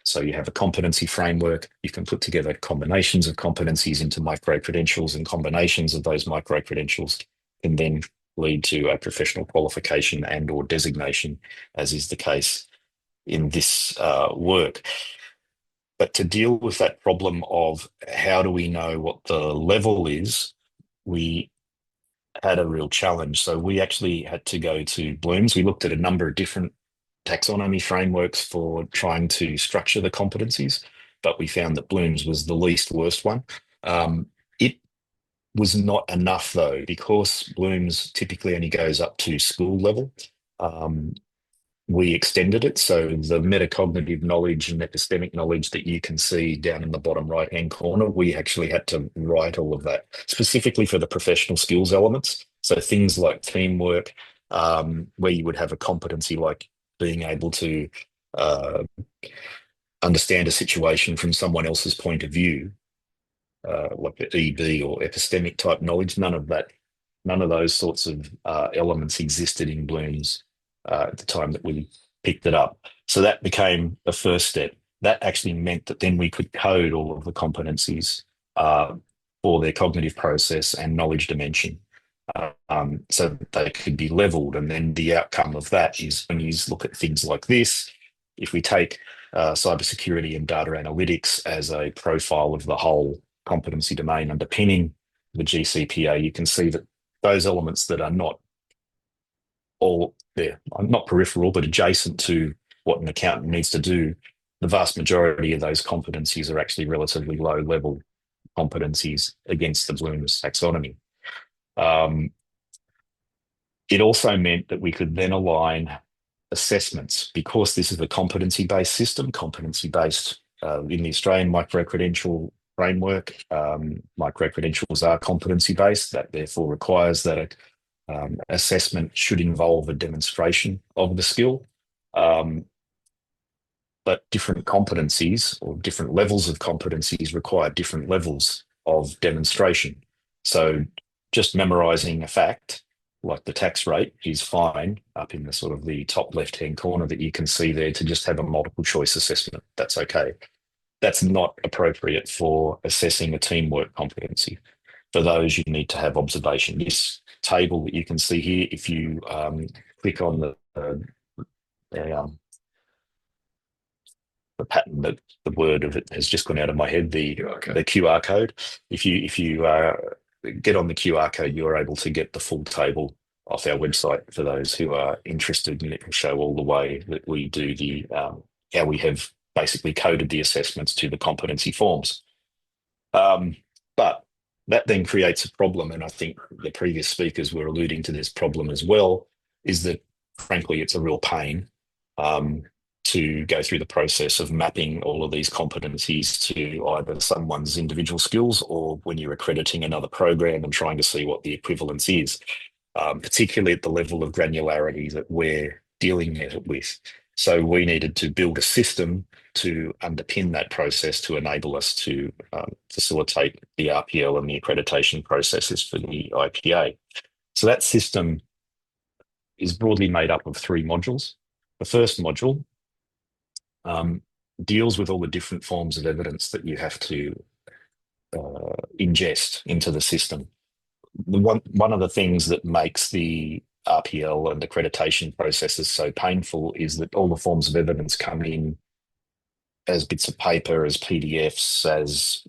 So you have a competency framework. You can put together combinations of competencies into micro-credentials, and combinations of those micro-credentials can then lead to a professional qualification and or designation, as is the case in this work. But to deal with that problem of how do we know what the level is, we had a real challenge. So we actually had to go to Bloom's. We looked at a number of different taxonomy frameworks for trying to structure the competencies, but we found that Bloom's was the least worst one. It was not enough though, because Bloom's typically only goes up to school level. We extended it. So the metacognitive knowledge and epistemic knowledge that you can see down in the bottom right-hand corner, we actually had to write all of that specifically for the professional skills elements. So things like teamwork, where you would have a competency like being able to understand a situation from someone else's point of view, like the EB or epistemic type knowledge. None of those sorts of elements existed in Bloom's at the time that we picked it up. So that became the first step. That actually meant that then we could code all of the competencies for their cognitive process and knowledge dimension. So that they could be leveled. And then the outcome of that is when you look at things like this, if we take cybersecurity and data analytics as a profile of the whole competency domain underpinning the GCPA, you can see that those elements that are not all there, not peripheral, but adjacent to what an accountant needs to do, the vast majority of those competencies are actually relatively low level competencies against the Bloom's taxonomy. It also meant that we could then align assessments, because this is a competency-based system, competency-based in the Australian micro-credential framework. Micro-credentials are competency-based. That therefore requires that assessment should involve a demonstration of the skill. But different competencies or different levels of competencies require different levels of demonstration. So just memorizing a fact, like the tax rate, is fine up in the sort of the top left-hand corner that you can see there to just have a multiple choice assessment. That's okay. That's not appropriate for assessing a teamwork competency. For those, you need to have observation. This table that you can see here, if you click on the pattern, that the word of it has just gone out of my head, the QR code. If you get on the QR code, you're able to get the full table off our website for those who are interested, and it will show all the way that we do the how we have basically coded the assessments to the competency forms. But that then creates a problem, and I think the previous speakers were alluding to this problem as well, is that frankly it's a real pain to go through the process of mapping all of these competencies to either someone's individual skills, or when you're accrediting another program and trying to see what the equivalence is, particularly at the level of granularity that we're dealing with. So we needed to build a system to underpin that process to enable us to facilitate the ERPL and the accreditation processes for the IPA. So that system is broadly made up of 3 modules. The first module deals with all the different forms of evidence that you have to ingest into the system. One of the things that makes the RPL and accreditation processes so painful is that all the forms of evidence come in as bits of paper, as PDFs, as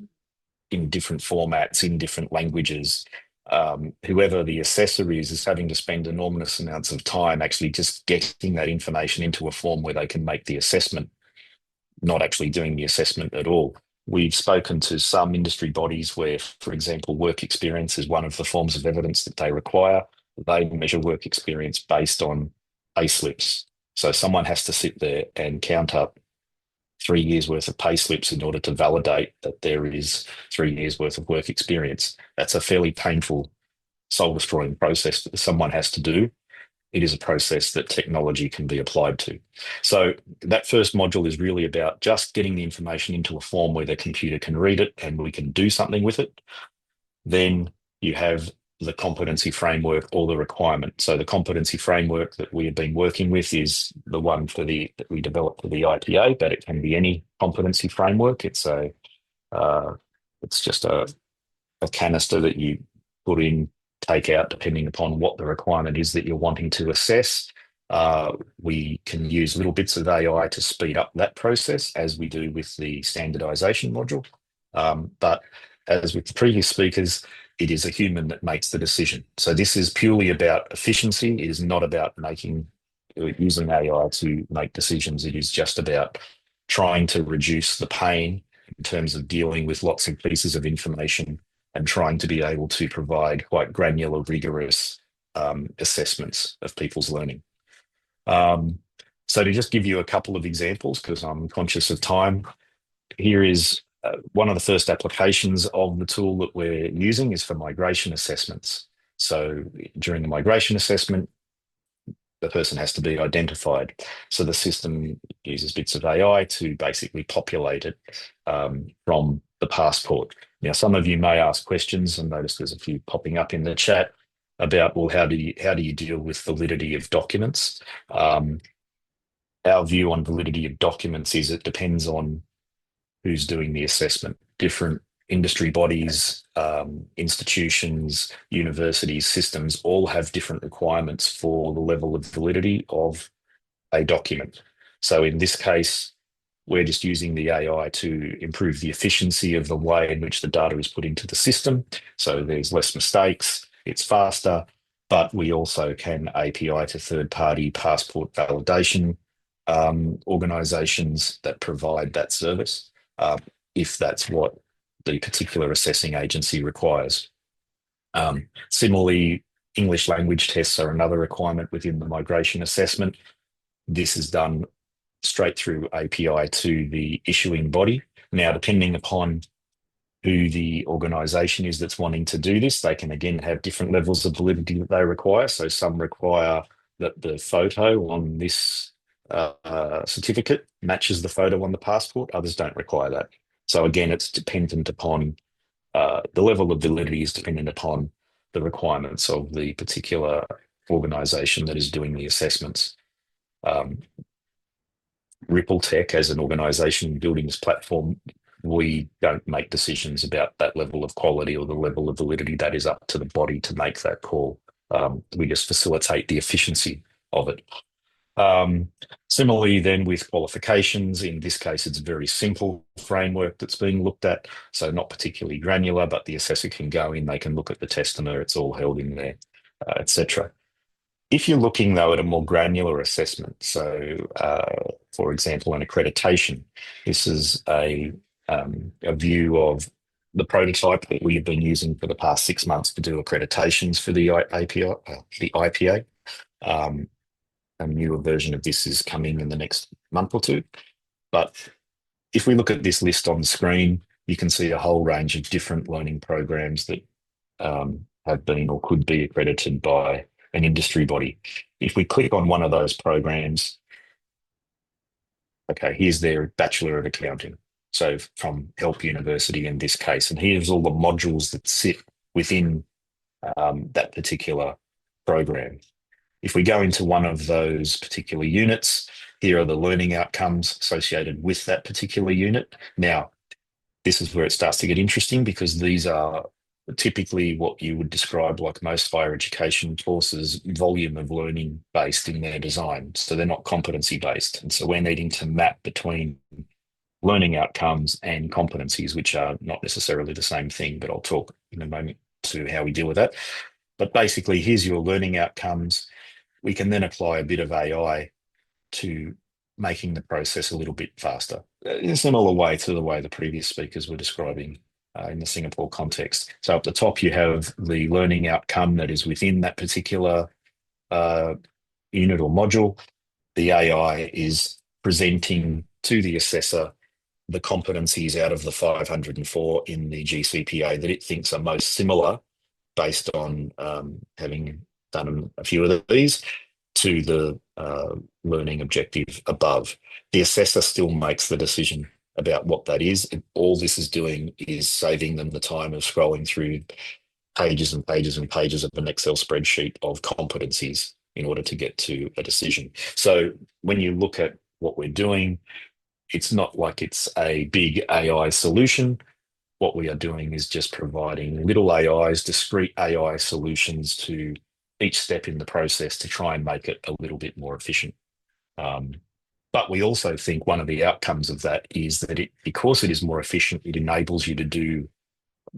in different formats, in different languages. Whoever the assessor is having to spend enormous amounts of time actually just getting that information into a form where they can make the assessment, not actually doing the assessment at all. We've spoken to some industry bodies where, for example, work experience is one of the forms of evidence that they require. They measure work experience based on pay slips. So someone has to sit there and count up 3 years worth of pay slips in order to validate that there is 3 years worth of work experience. That's a fairly painful, soul-destroying process that someone has to do. It is a process that technology can be applied to. So that first module is really about just getting the information into a form where the computer can read it and we can do something with it. Then you have the competency framework or the requirement. So the competency framework that we have been working with is the one that we developed for the IPA, but it can be any competency framework. It's just a canister that you put in, take out, depending upon what the requirement is that you're wanting to assess. We can use little bits of AI to speed up that process, as we do with the standardization module. But as with the previous speakers, it is a human that makes the decision. So this is purely about efficiency. It is not about using AI to make decisions. It is just about trying to reduce the pain in terms of dealing with lots of pieces of information and trying to be able to provide quite granular, rigorous assessments of people's learning. So to just give you a couple of examples, because I'm conscious of time, here is one of the first applications of the tool that we're using is for migration assessments. So during the migration assessment, the person has to be identified. So the system uses bits of AI to basically populate it from the passport. Now, some of you may ask questions, and notice there's a few popping up in the chat about, well, how do you deal with validity of documents? Our view on validity of documents is it depends on who's doing the assessment. Different industry bodies, institutions, universities, systems all have different requirements for the level of validity of a document. So in this case, we're just using the AI to improve the efficiency of the way in which the data is put into the system. So there's less mistakes, it's faster, but we also can API to third-party passport validation organisations that provide that service, if that's what the particular assessing agency requires. Similarly, English language tests are another requirement within the migration assessment. This is done straight through API to the issuing body. Now, depending upon who the organisation is that's wanting to do this, they can again have different levels of validity that they require. So some require that the photo on this certificate matches the photo on the passport. Others don't require that. So again, it's dependent upon the level of validity is dependent upon the requirements of the particular organisation that is doing the assessments. Ripltec, as an organisation building this platform, we don't make decisions about that level of quality or the level of validity. That is up to the body to make that call. We just facilitate the efficiency of it. Similarly, then with qualifications, in this case, it's a very simple framework that's being looked at, so not particularly granular, but the assessor can go in, they can look at the testament, it's all held in there, etc. If you're looking, though, at a more granular assessment, so, for example, an accreditation, this is a view of the prototype that we have been using for the past 6 months to do accreditations for the IPA. A newer version of this is coming in the next month or two. But if we look at this list on the screen, you can see a whole range of different learning programs that have been or could be accredited by an industry body. If we click on one of those programs, okay, here's their Bachelor of Accounting. So from Help University in this case, and here's all the modules that sit within that particular program. If we go into one of those particular units, here are the learning outcomes associated with that particular unit. Now, this is where it starts to get interesting, because these are typically what you would describe, like most higher education courses, volume of learning based in their design. So they're not competency based. And so we're needing to map between learning outcomes and competencies, which are not necessarily the same thing, but I'll talk in a moment to how we deal with that. But basically, here's your learning outcomes. We can then apply a bit of AI to making the process a little bit faster, in a similar way to the way the previous speakers were describing in the Singapore context. So at the top, you have the learning outcome that is within that particular unit or module. The AI is presenting to the assessor the competencies out of the 504 in the GCPA that it thinks are most similar, based on having done a few of these, to the learning objective above. The assessor still makes the decision about what that is. And all this is doing is saving them the time of scrolling through pages and pages and pages of an Excel spreadsheet of competencies in order to get to a decision. So when you look at what we're doing, it's not like it's a big AI solution. What we are doing is just providing little AIs, discrete AI solutions to each step in the process to try and make it a little bit more efficient. But we also think one of the outcomes of that is that because it is more efficient, it enables you to do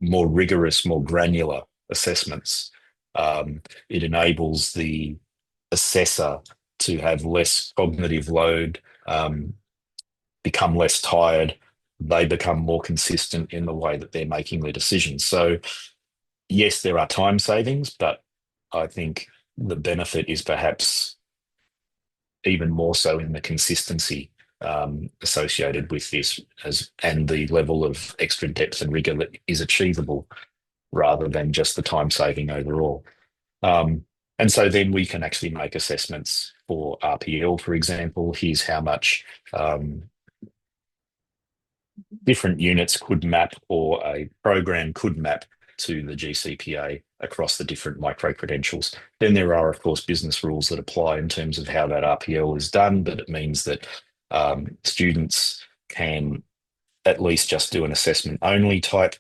more rigorous, more granular assessments. It enables the assessor to have less cognitive load, become less tired, they become more consistent in the way that they're making their decisions. So yes, there are time savings, but I think the benefit is perhaps even more so in the consistency associated with this and the level of extra depth and rigor that is achievable rather than just the time saving overall. And so then we can actually make assessments for RPL, for example. Here's how much different units could map, or a program could map to the GCPA across the different micro-credentials. Then there are, of course, business rules that apply in terms of how that RPL is done, but it means that students can at least just do an assessment-only type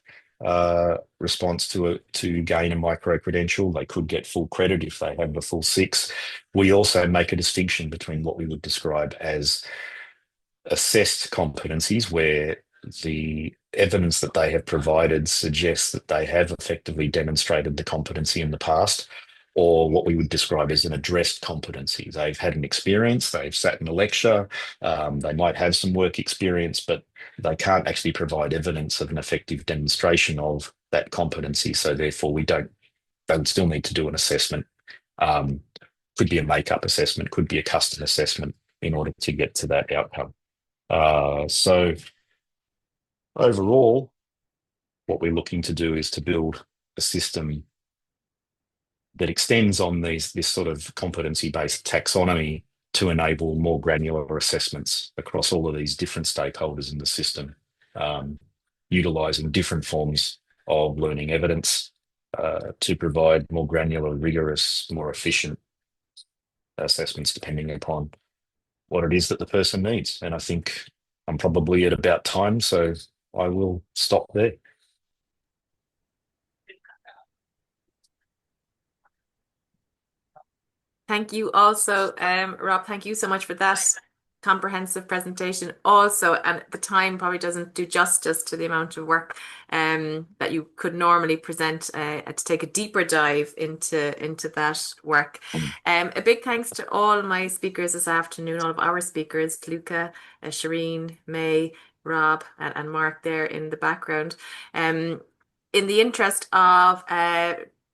response to gain a micro-credential. They could get full credit if they have the full 6. We also make a distinction between what we would describe as assessed competencies, where the evidence that they have provided suggests that they have effectively demonstrated the competency in the past, or what we would describe as an addressed competency. They've had an experience, they've sat in a lecture, they might have some work experience, but they can't actually provide evidence of an effective demonstration of that competency. So therefore they would still need to do an assessment. Could be a make-up assessment, could be a custom assessment in order to get to that outcome. So overall, what we're looking to do is to build a system that extends on this sort of competency-based taxonomy to enable more granular assessments across all of these different stakeholders in the system, utilising different forms of learning evidence to provide more granular, rigorous, more efficient assessments depending upon what it is that the person needs. And I think I'm probably at about time, so I will stop there. Thank you also, Rob, thank you so much for that comprehensive presentation also, and the time probably doesn't do justice to the amount of work that you could normally present to take a deeper dive into that work. A big thanks to all my speakers this afternoon, all of our speakers, Luca, Cherine, May, Rob, and Mark there in the background. In the interest of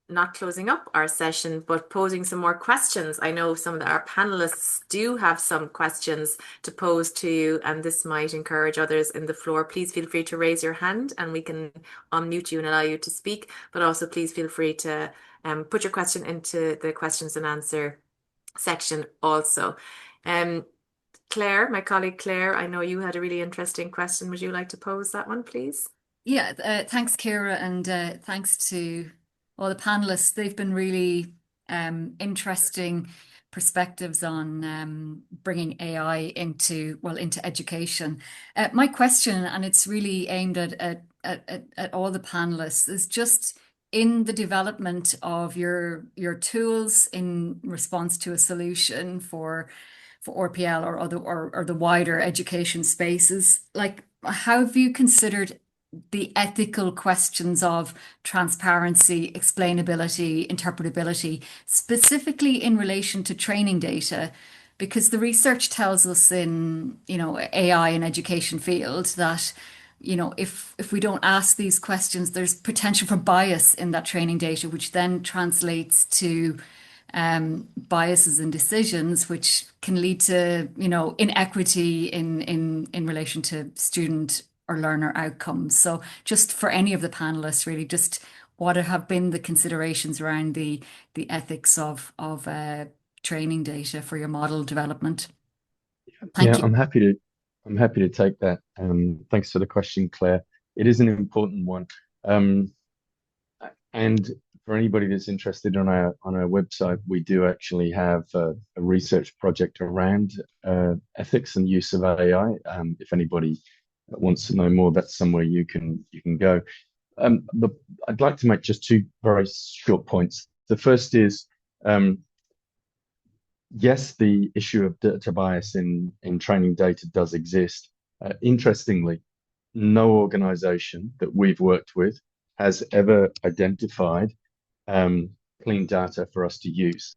not closing up our session, but posing some more questions. I know some of our panelists do have some questions to pose to you, and this might encourage others in the floor. Please feel free to raise your hand and we can unmute you and allow you to speak, but also please feel free to put your question into the questions and answer section also. Claire, my colleague Claire, I know you had a really interesting question. Would you like to pose that one, please? Yeah, thanks, Ciara, and thanks to all the panelists. They've been really interesting perspectives on bringing AI into education. My question, and it's really aimed at all the panelists, is just in the development of your tools in response to a solution for RPL or the wider education spaces. Like, how have you considered the ethical questions of transparency, explainability, interpretability, specifically in relation to training data? Because the research tells us in, AI and education field that, if we don't ask these questions, there's potential for bias in that training data, which then translates to biases in decisions, which can lead to, inequity in relation to student or learner outcomes. So just for any of the panelists, really, just what have been the considerations around the ethics of training data for your model development? Thank you. I'm happy to take that. Thanks for the question, Claire. It is an important one. And for anybody that's interested on our website, we do actually have a research project around ethics and use of AI. If anybody wants to know more, that's somewhere you can go. But I'd like to make just 2 very short points. The first is Yes, the issue of data bias in training data does exist. Interestingly, no organization that we've worked with has ever identified clean data for us to use.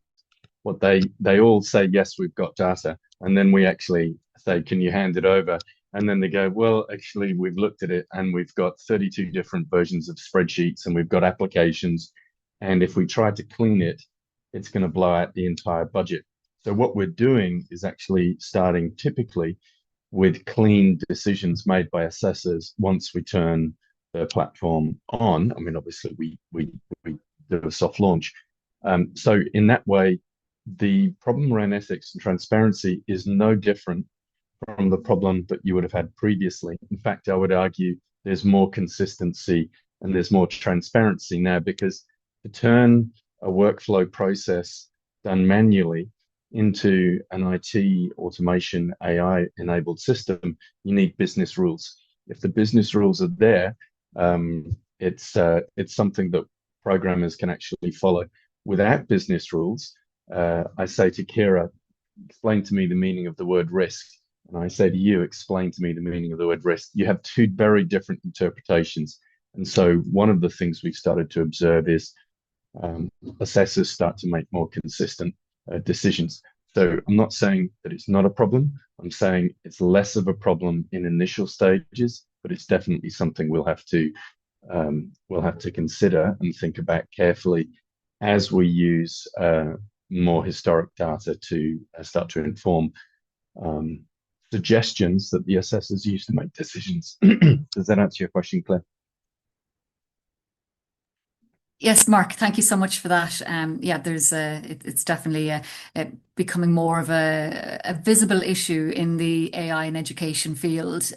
What they all say, yes, we've got data, and then we actually say, can you hand it over? And then they go, well, actually, we've looked at it and we've got 32 different versions of spreadsheets and we've got applications. And if we try to clean it, it's going to blow out the entire budget. So what we're doing is actually starting typically with clean decisions made by assessors once we turn the platform on. I mean, obviously, we do a soft launch. So in that way, the problem around ethics and transparency is no different from the problem that you would have had previously. In fact, I would argue there's more consistency and there's more transparency now, because to turn a workflow process done manually into an IT automation AI-enabled system, you need business rules. If the business rules are there, it's something that programmers can actually follow. Without business rules, I say to Kira, explain to me the meaning of the word risk. And I say to you, explain to me the meaning of the word risk. You have two very different interpretations. And so one of the things we've started to observe is assessors start to make more consistent decisions. So I'm not saying that it's not a problem. I'm saying it's less of a problem in initial stages, but it's definitely something we'll have to consider and think about carefully as we use more historic data to start to inform suggestions that the assessors use to make decisions. Does that answer your question, Claire? Yes, Mark, thank you so much for that. Yeah, it's definitely becoming more of a visible issue in the AI and education field.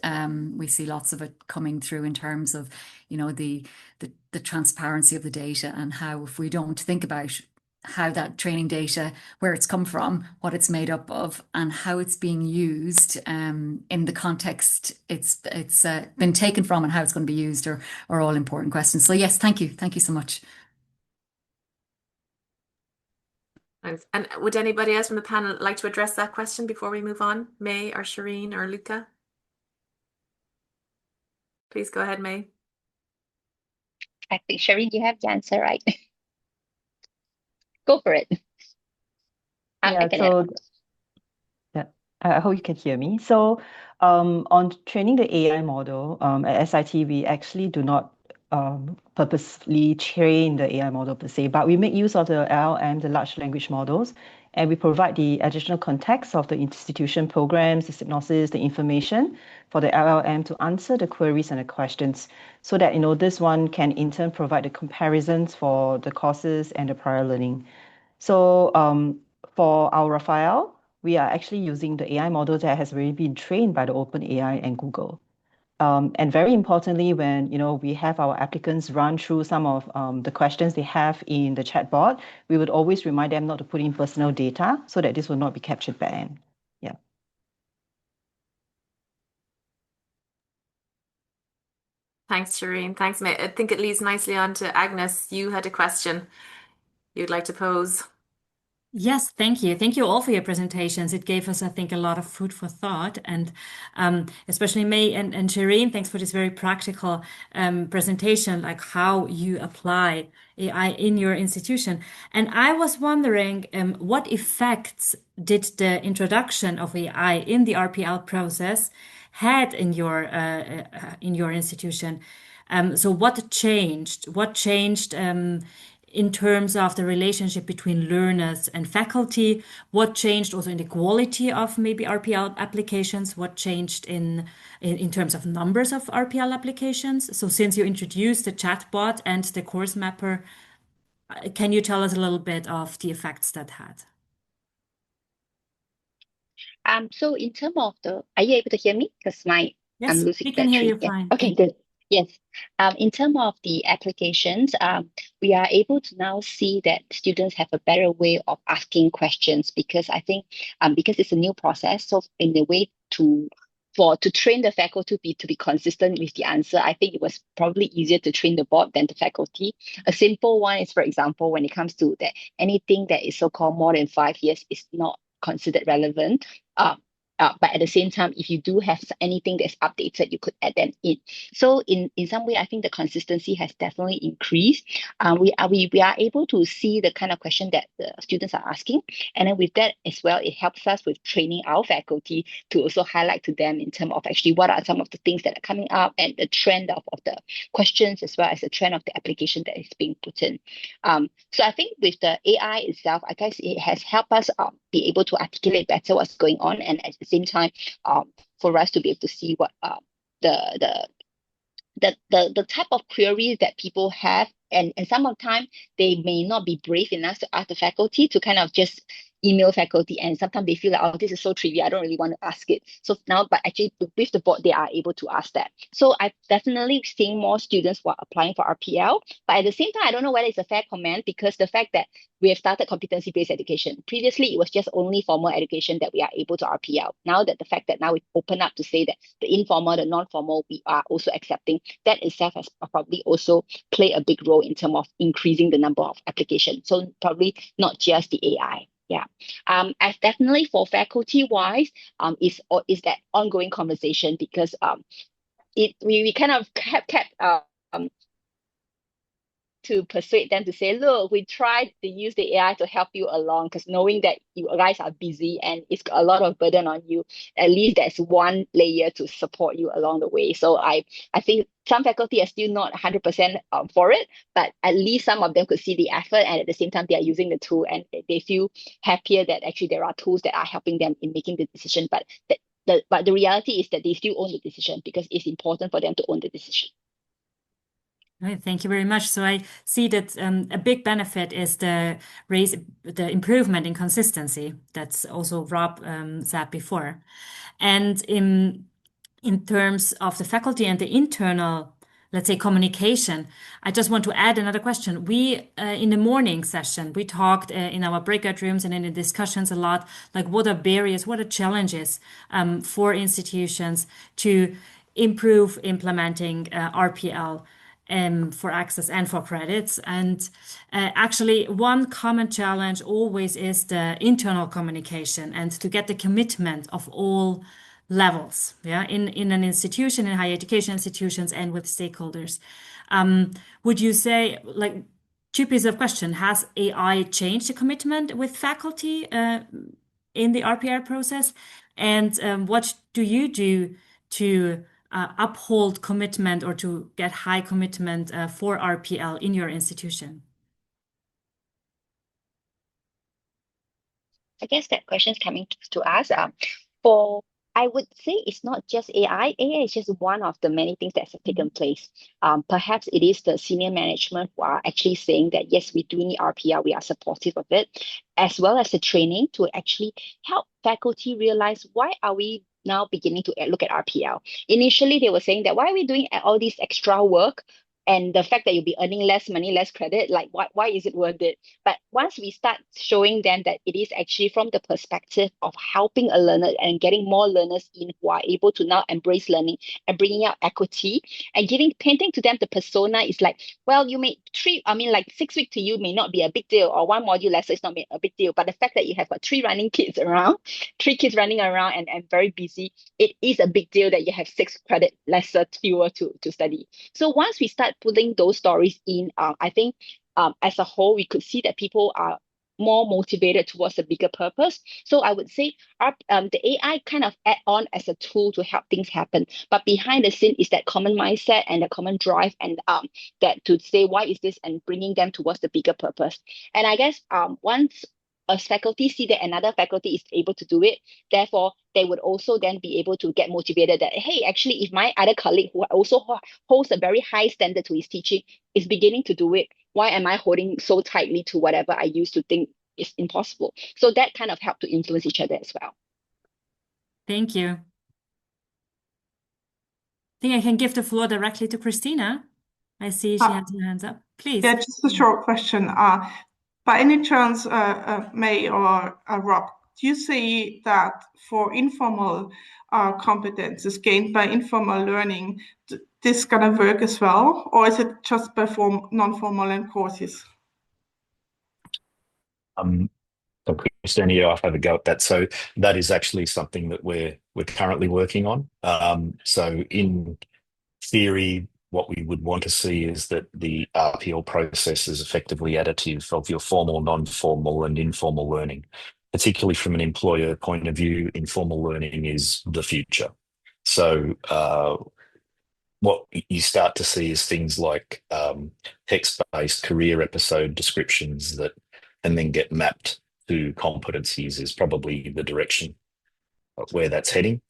We see lots of it coming through in terms of, the transparency of the data, and how if we don't think about how that training data, where it's come from, what it's made up of, and how it's being used in the context it's been taken from, and how it's going to be used are all important questions. So yes, thank you so much. And would anybody else from the panel like to address that question before we move on? May or Cherine or Luca? Please go ahead, May. I think, Cherine, you have the answer, right? Go for it. Yeah, I hope you can hear me. So on training the AI model, at SIT, we actually do not purposely train the AI model per se, but we make use of the LLM, the large language models, and we provide the additional context of the institution programs, the synopsis, the information for the LLM to answer the queries and the questions, so that this one can in turn provide the comparisons for the courses and the prior learning. So for our Raphael, we are actually using the AI model that has already been trained by the OpenAI and Google. And very importantly, when we have our applicants run through some of the questions they have in the chatbot, we would always remind them not to put in personal data, so that this will not be captured back end. Yeah. Thanks, Cherine. Thanks, May. I think it leads nicely on to Agnes. You had a question you'd like to pose. Yes, thank you. Thank you all for your presentations. It gave us, I think, a lot of food for thought, and especially May and Cherine, thanks for this very practical presentation, like how you apply AI in your institution. And I was wondering, what effects did the introduction of AI in the RPL process had in your institution? So what changed? What changed in terms of the relationship between learners and faculty? What changed also in the quality of maybe RPL applications? What changed in terms of numbers of RPL applications? So since you introduced the chatbot and the course mapper, can you tell us a little bit of the effects that had? So in terms of are you able to hear me? Because I'm losing we can hear you yeah. fine. Okay, good. Yes. In terms of the applications, we are able to now see that students have a better way of asking questions, because I think because it's a new process, so in a way to to train the faculty to be consistent with the answer, I think it was probably easier to train the bot than the faculty. A simple one is, for example, when it comes to that anything that is so-called more than 5 years is not considered relevant. But at the same time, if you do have anything that's updated, you could add them in. So in some way, I think the consistency has definitely increased. We are able to see the kind of question that the students are asking. And then with that as well, it helps us with training our faculty to also highlight to them in terms of actually what are some of the things that are coming up and the trend of the questions as well as the trend of the application that is being put in. So I think with the AI itself, I guess it has helped us be able to articulate better what's going on, and at the same time, for us to be able to see what the type of queries that people have, and some of the time they may not be brave enough to ask the faculty to kind of just email faculty, and sometimes they feel like, oh, this is so trivial, I don't really want to ask it. So now, but actually with the board, they are able to ask that. So I've definitely seen more students who are applying for RPL, but at the same time, I don't know whether it's a fair comment, because the fact that we have started competency-based education. Previously, it was just only formal education that we are able to RPL. Now that the fact that now we open up to say that the informal, the non-formal, we are also accepting, that itself has probably also played a big role in terms of increasing the number of applications. So probably not just the AI. Yeah, as definitely for faculty-wise, is that ongoing conversation, because we kind of kept to persuade them to say, look, we tried to use the AI to help you along, because knowing that you guys are busy and it's got a lot of burden on you, at least there's one layer to support you along the way. So I think some faculty are still not 100% for it, but at least some of them could see the effort, and at the same time they are using the tool, and they feel happier that actually there are tools that are helping them in making the decision. But the reality is that they still own the decision, because it's important for them to own the decision. Right, thank you very much. So I see that a big benefit is the improvement in consistency. That's also Rob said before. And in terms of the faculty and the internal, let's say, communication, I just want to add another question. We, in the morning session, we talked in our breakout rooms and in the discussions a lot, like what are barriers, what are challenges for institutions to improve implementing RPL for access and for credits. And actually, one common challenge always is the internal communication and to get the commitment of all levels, yeah, in an institution, in higher education institutions, and with stakeholders. Would you say, like, two pieces of question, has AI changed the commitment with faculty in the RPL process? And what do you do to uphold commitment or to get high commitment for RPL in your institution? I guess that question is coming to us. I would say it's not just AI. AI is just one of the many things that have taken place. Perhaps it is the senior management who are actually saying that, yes, we do need RPL, we are supportive of it, as well as the training to actually help faculty realize, why are we now beginning to look at RPL? Initially, they were saying that, why are we doing all this extra work? And the fact that you'll be earning less money, less credit, like why is it worth it? But once we start showing them that it is actually from the perspective of helping a learner and getting more learners in who are able to now embrace learning and bringing out equity and painting to them the persona is like, well, you may 6 weeks to you may not be a big deal, or one module lesser is not a big deal. But the fact that you have got 3 kids running around and very busy, it is a big deal that you have 6 credit lesser fewer to study. So once we start putting those stories in, I think as a whole, we could see that people are more motivated towards the bigger purpose. So I would say the AI kind of add on as a tool to help things happen. But behind the scene is that common mindset and the common drive, and that to say, why is this, and bringing them towards the bigger purpose. And I guess once a faculty see that another faculty is able to do it, therefore they would also then be able to get motivated that, hey, actually, if my other colleague who also holds a very high standard to his teaching is beginning to do it, why am I holding so tightly to whatever I used to think is impossible? So that kind of helped to influence each other as well. Thank you. I think I can give the floor directly to Christina. I see she has her hands up. Please. Yeah, just a short question. By any chance, May or Rob, do you see that for informal competences gained by informal learning, this gonna work as well, or is it just by non-formal courses? So Christina, yeah, I'll have a go at that. So that is actually something that we're currently working on. So in theory, what we would want to see is that the RPL process is effectively additive of your formal, non-formal, and informal learning. Particularly from an employer point of view, informal learning is the future. So what you start to see is things like text-based career episode descriptions that and then get mapped to competencies is probably the direction of where that's heading.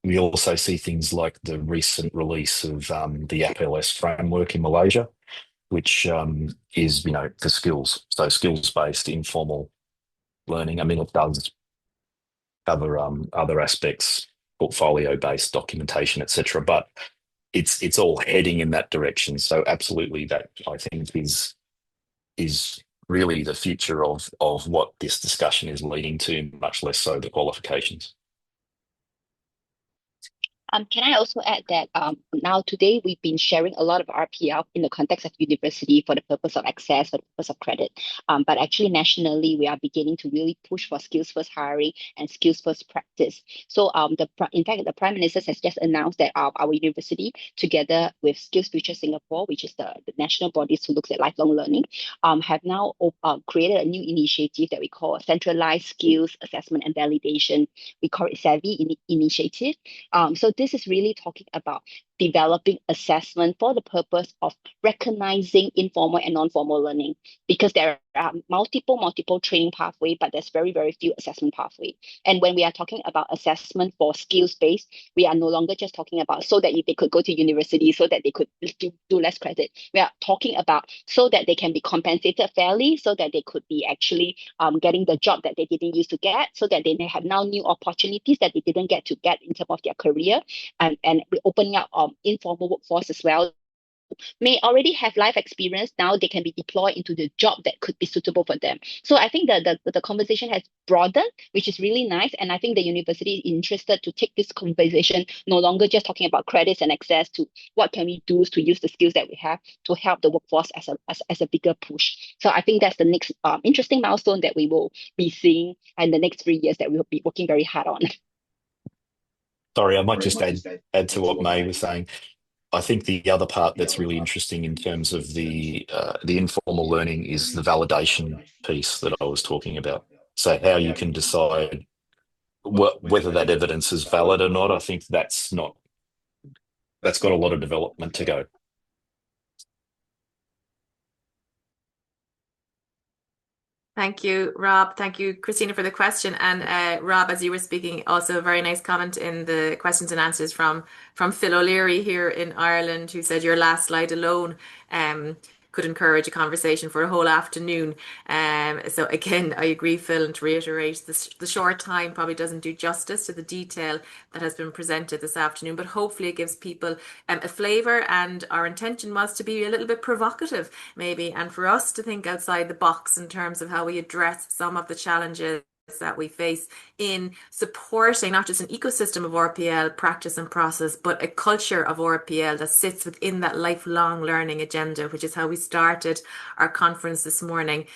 We also see things like the recent release of the APLS framework in Malaysia, which is, for skills. So skills-based informal learning. I mean, it does cover other aspects, portfolio-based documentation, etc. But it's all heading in that direction. So absolutely, that I think is really the future of what this discussion is leading to, much less so the qualifications. Can I also add that now today we've been sharing a lot of RPL in the context of university for the purpose of access, for the purpose of credit. But actually nationally, we are beginning to really push for skills first hiring and skills first practice. So in fact, the Prime Minister has just announced that our university, together with Skills Future Singapore, which is the national bodies who looks at lifelong learning, have now created a new initiative that we call Centralized Skills Assessment and Validation. We call it SAVI initiative. So this is really talking about developing assessment for the purpose of recognizing informal and non-formal learning, because there are multiple training pathway, but there's very, very few assessment pathway. And when we are talking about assessment for skills-based, we are no longer just talking about so that they could go to university, so that they could do less credit. We are talking about so that they can be compensated fairly, so that they could be actually getting the job that they didn't used to get, so that they may have now new opportunities that they didn't get to get in terms of their career, and we're opening up informal workforce as well. May already have life experience, now they can be deployed into the job that could be suitable for them. So I think that the conversation has broadened, which is really nice. And I think the university is interested to take this conversation, no longer just talking about credits and access to what can we do to use the skills that we have to help the workforce as a bigger push. So I think that's the next interesting milestone that we will be seeing in the next 3 years that we will be working very hard on. Sorry, I might just add to what May was saying. I think the other part that's really interesting in terms of the informal learning is the validation piece that I was talking about. So how you can decide whether that evidence is valid or not. I think that's got a lot of development to go. Thank you, Rob. Thank you, Christina, for the question. And Rob, as you were speaking, also a very nice comment in the questions and answers from Phil O'Leary here in Ireland, who said your last slide alone could encourage a conversation for a whole afternoon. So again, I agree, Phil, and to reiterate, the short time probably doesn't do justice to the detail that has been presented this afternoon, but hopefully it gives people a flavour, and our intention was to be a little bit provocative maybe, and for us to think outside the box in terms of how we address some of the challenges that we face in supporting not just an ecosystem of RPL practice and process, but a culture of RPL that sits within that lifelong learning agenda, which is how we started our conference this morning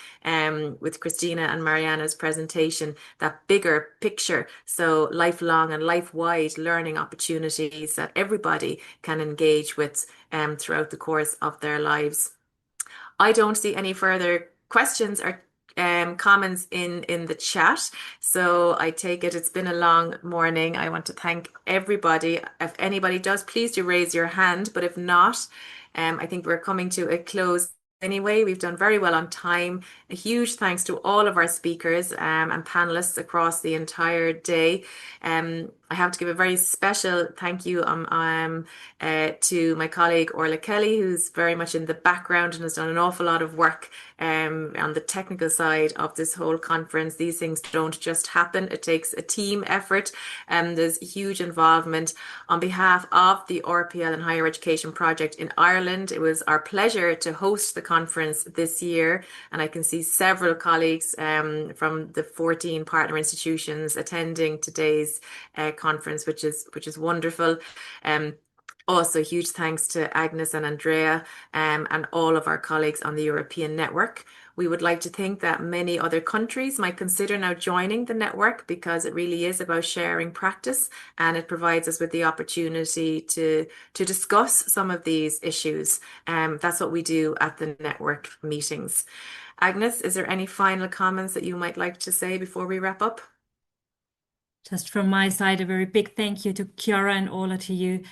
with Christina and Mariana's presentation, that bigger picture. So lifelong and life-wide learning opportunities that everybody can engage with throughout the course of their lives. I don't see any further questions or comments in the chat. So I take it's been a long morning. I want to thank everybody. If anybody does, please do raise your hand. But if not, I think we're coming to a close anyway. We've done very well on time. A huge thanks to all of our speakers and panelists across the entire day. I have to give a very special thank you to my colleague Orla Kelly, who's very much in the background and has done an awful lot of work on the technical side of this whole conference. These things don't just happen. It takes a team effort, and there's huge involvement. On behalf of the RPL and Higher Education Project in Ireland, it was our pleasure to host the conference this year, and I can see several colleagues from the 14 partner institutions attending today's conference, which is wonderful. Also, huge thanks to Agnes and Andrea and all of our colleagues on the European network. We would like to think that many other countries might consider now joining the network, because it really is about sharing practice, and it provides us with the opportunity to discuss some of these issues. That's what we do at the network meetings. Agnes, is there any final comments that you might like to say before we wrap up? Just from my side, a very big thank you to Chiara and all of you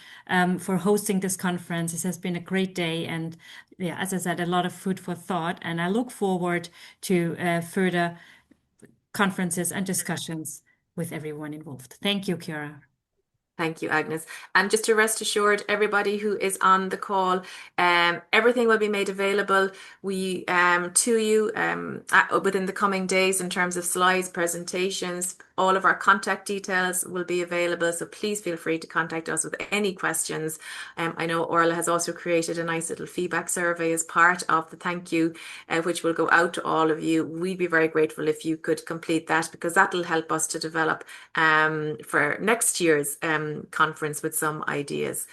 for hosting this conference. This has been a great day, and yeah, as I said, a lot of food for thought. And I look forward to further conferences and discussions with everyone involved. Thank you, Chiara. Thank you, Agnes. And just to rest assured, everybody who is on the call, everything will be made available to you within the coming days in terms of slides, presentations. All of our contact details will be available, so please feel free to contact us with any questions. I know Orla has also created a nice little feedback survey as part of the thank you, which will go out to all of you. We'd be very grateful if you could complete that, because that'll help us to develop for next year's conference with some ideas.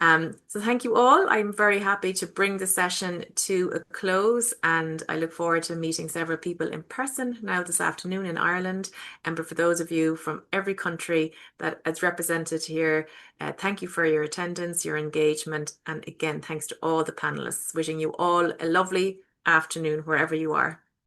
So thank you all. I'm very happy to bring the session to a close, and I look forward to meeting several people in person now this afternoon in Ireland. But for those of you from every country that is represented here, thank you for your attendance, your engagement, and again, thanks to all the panelists. Wishing you all a lovely afternoon wherever you are.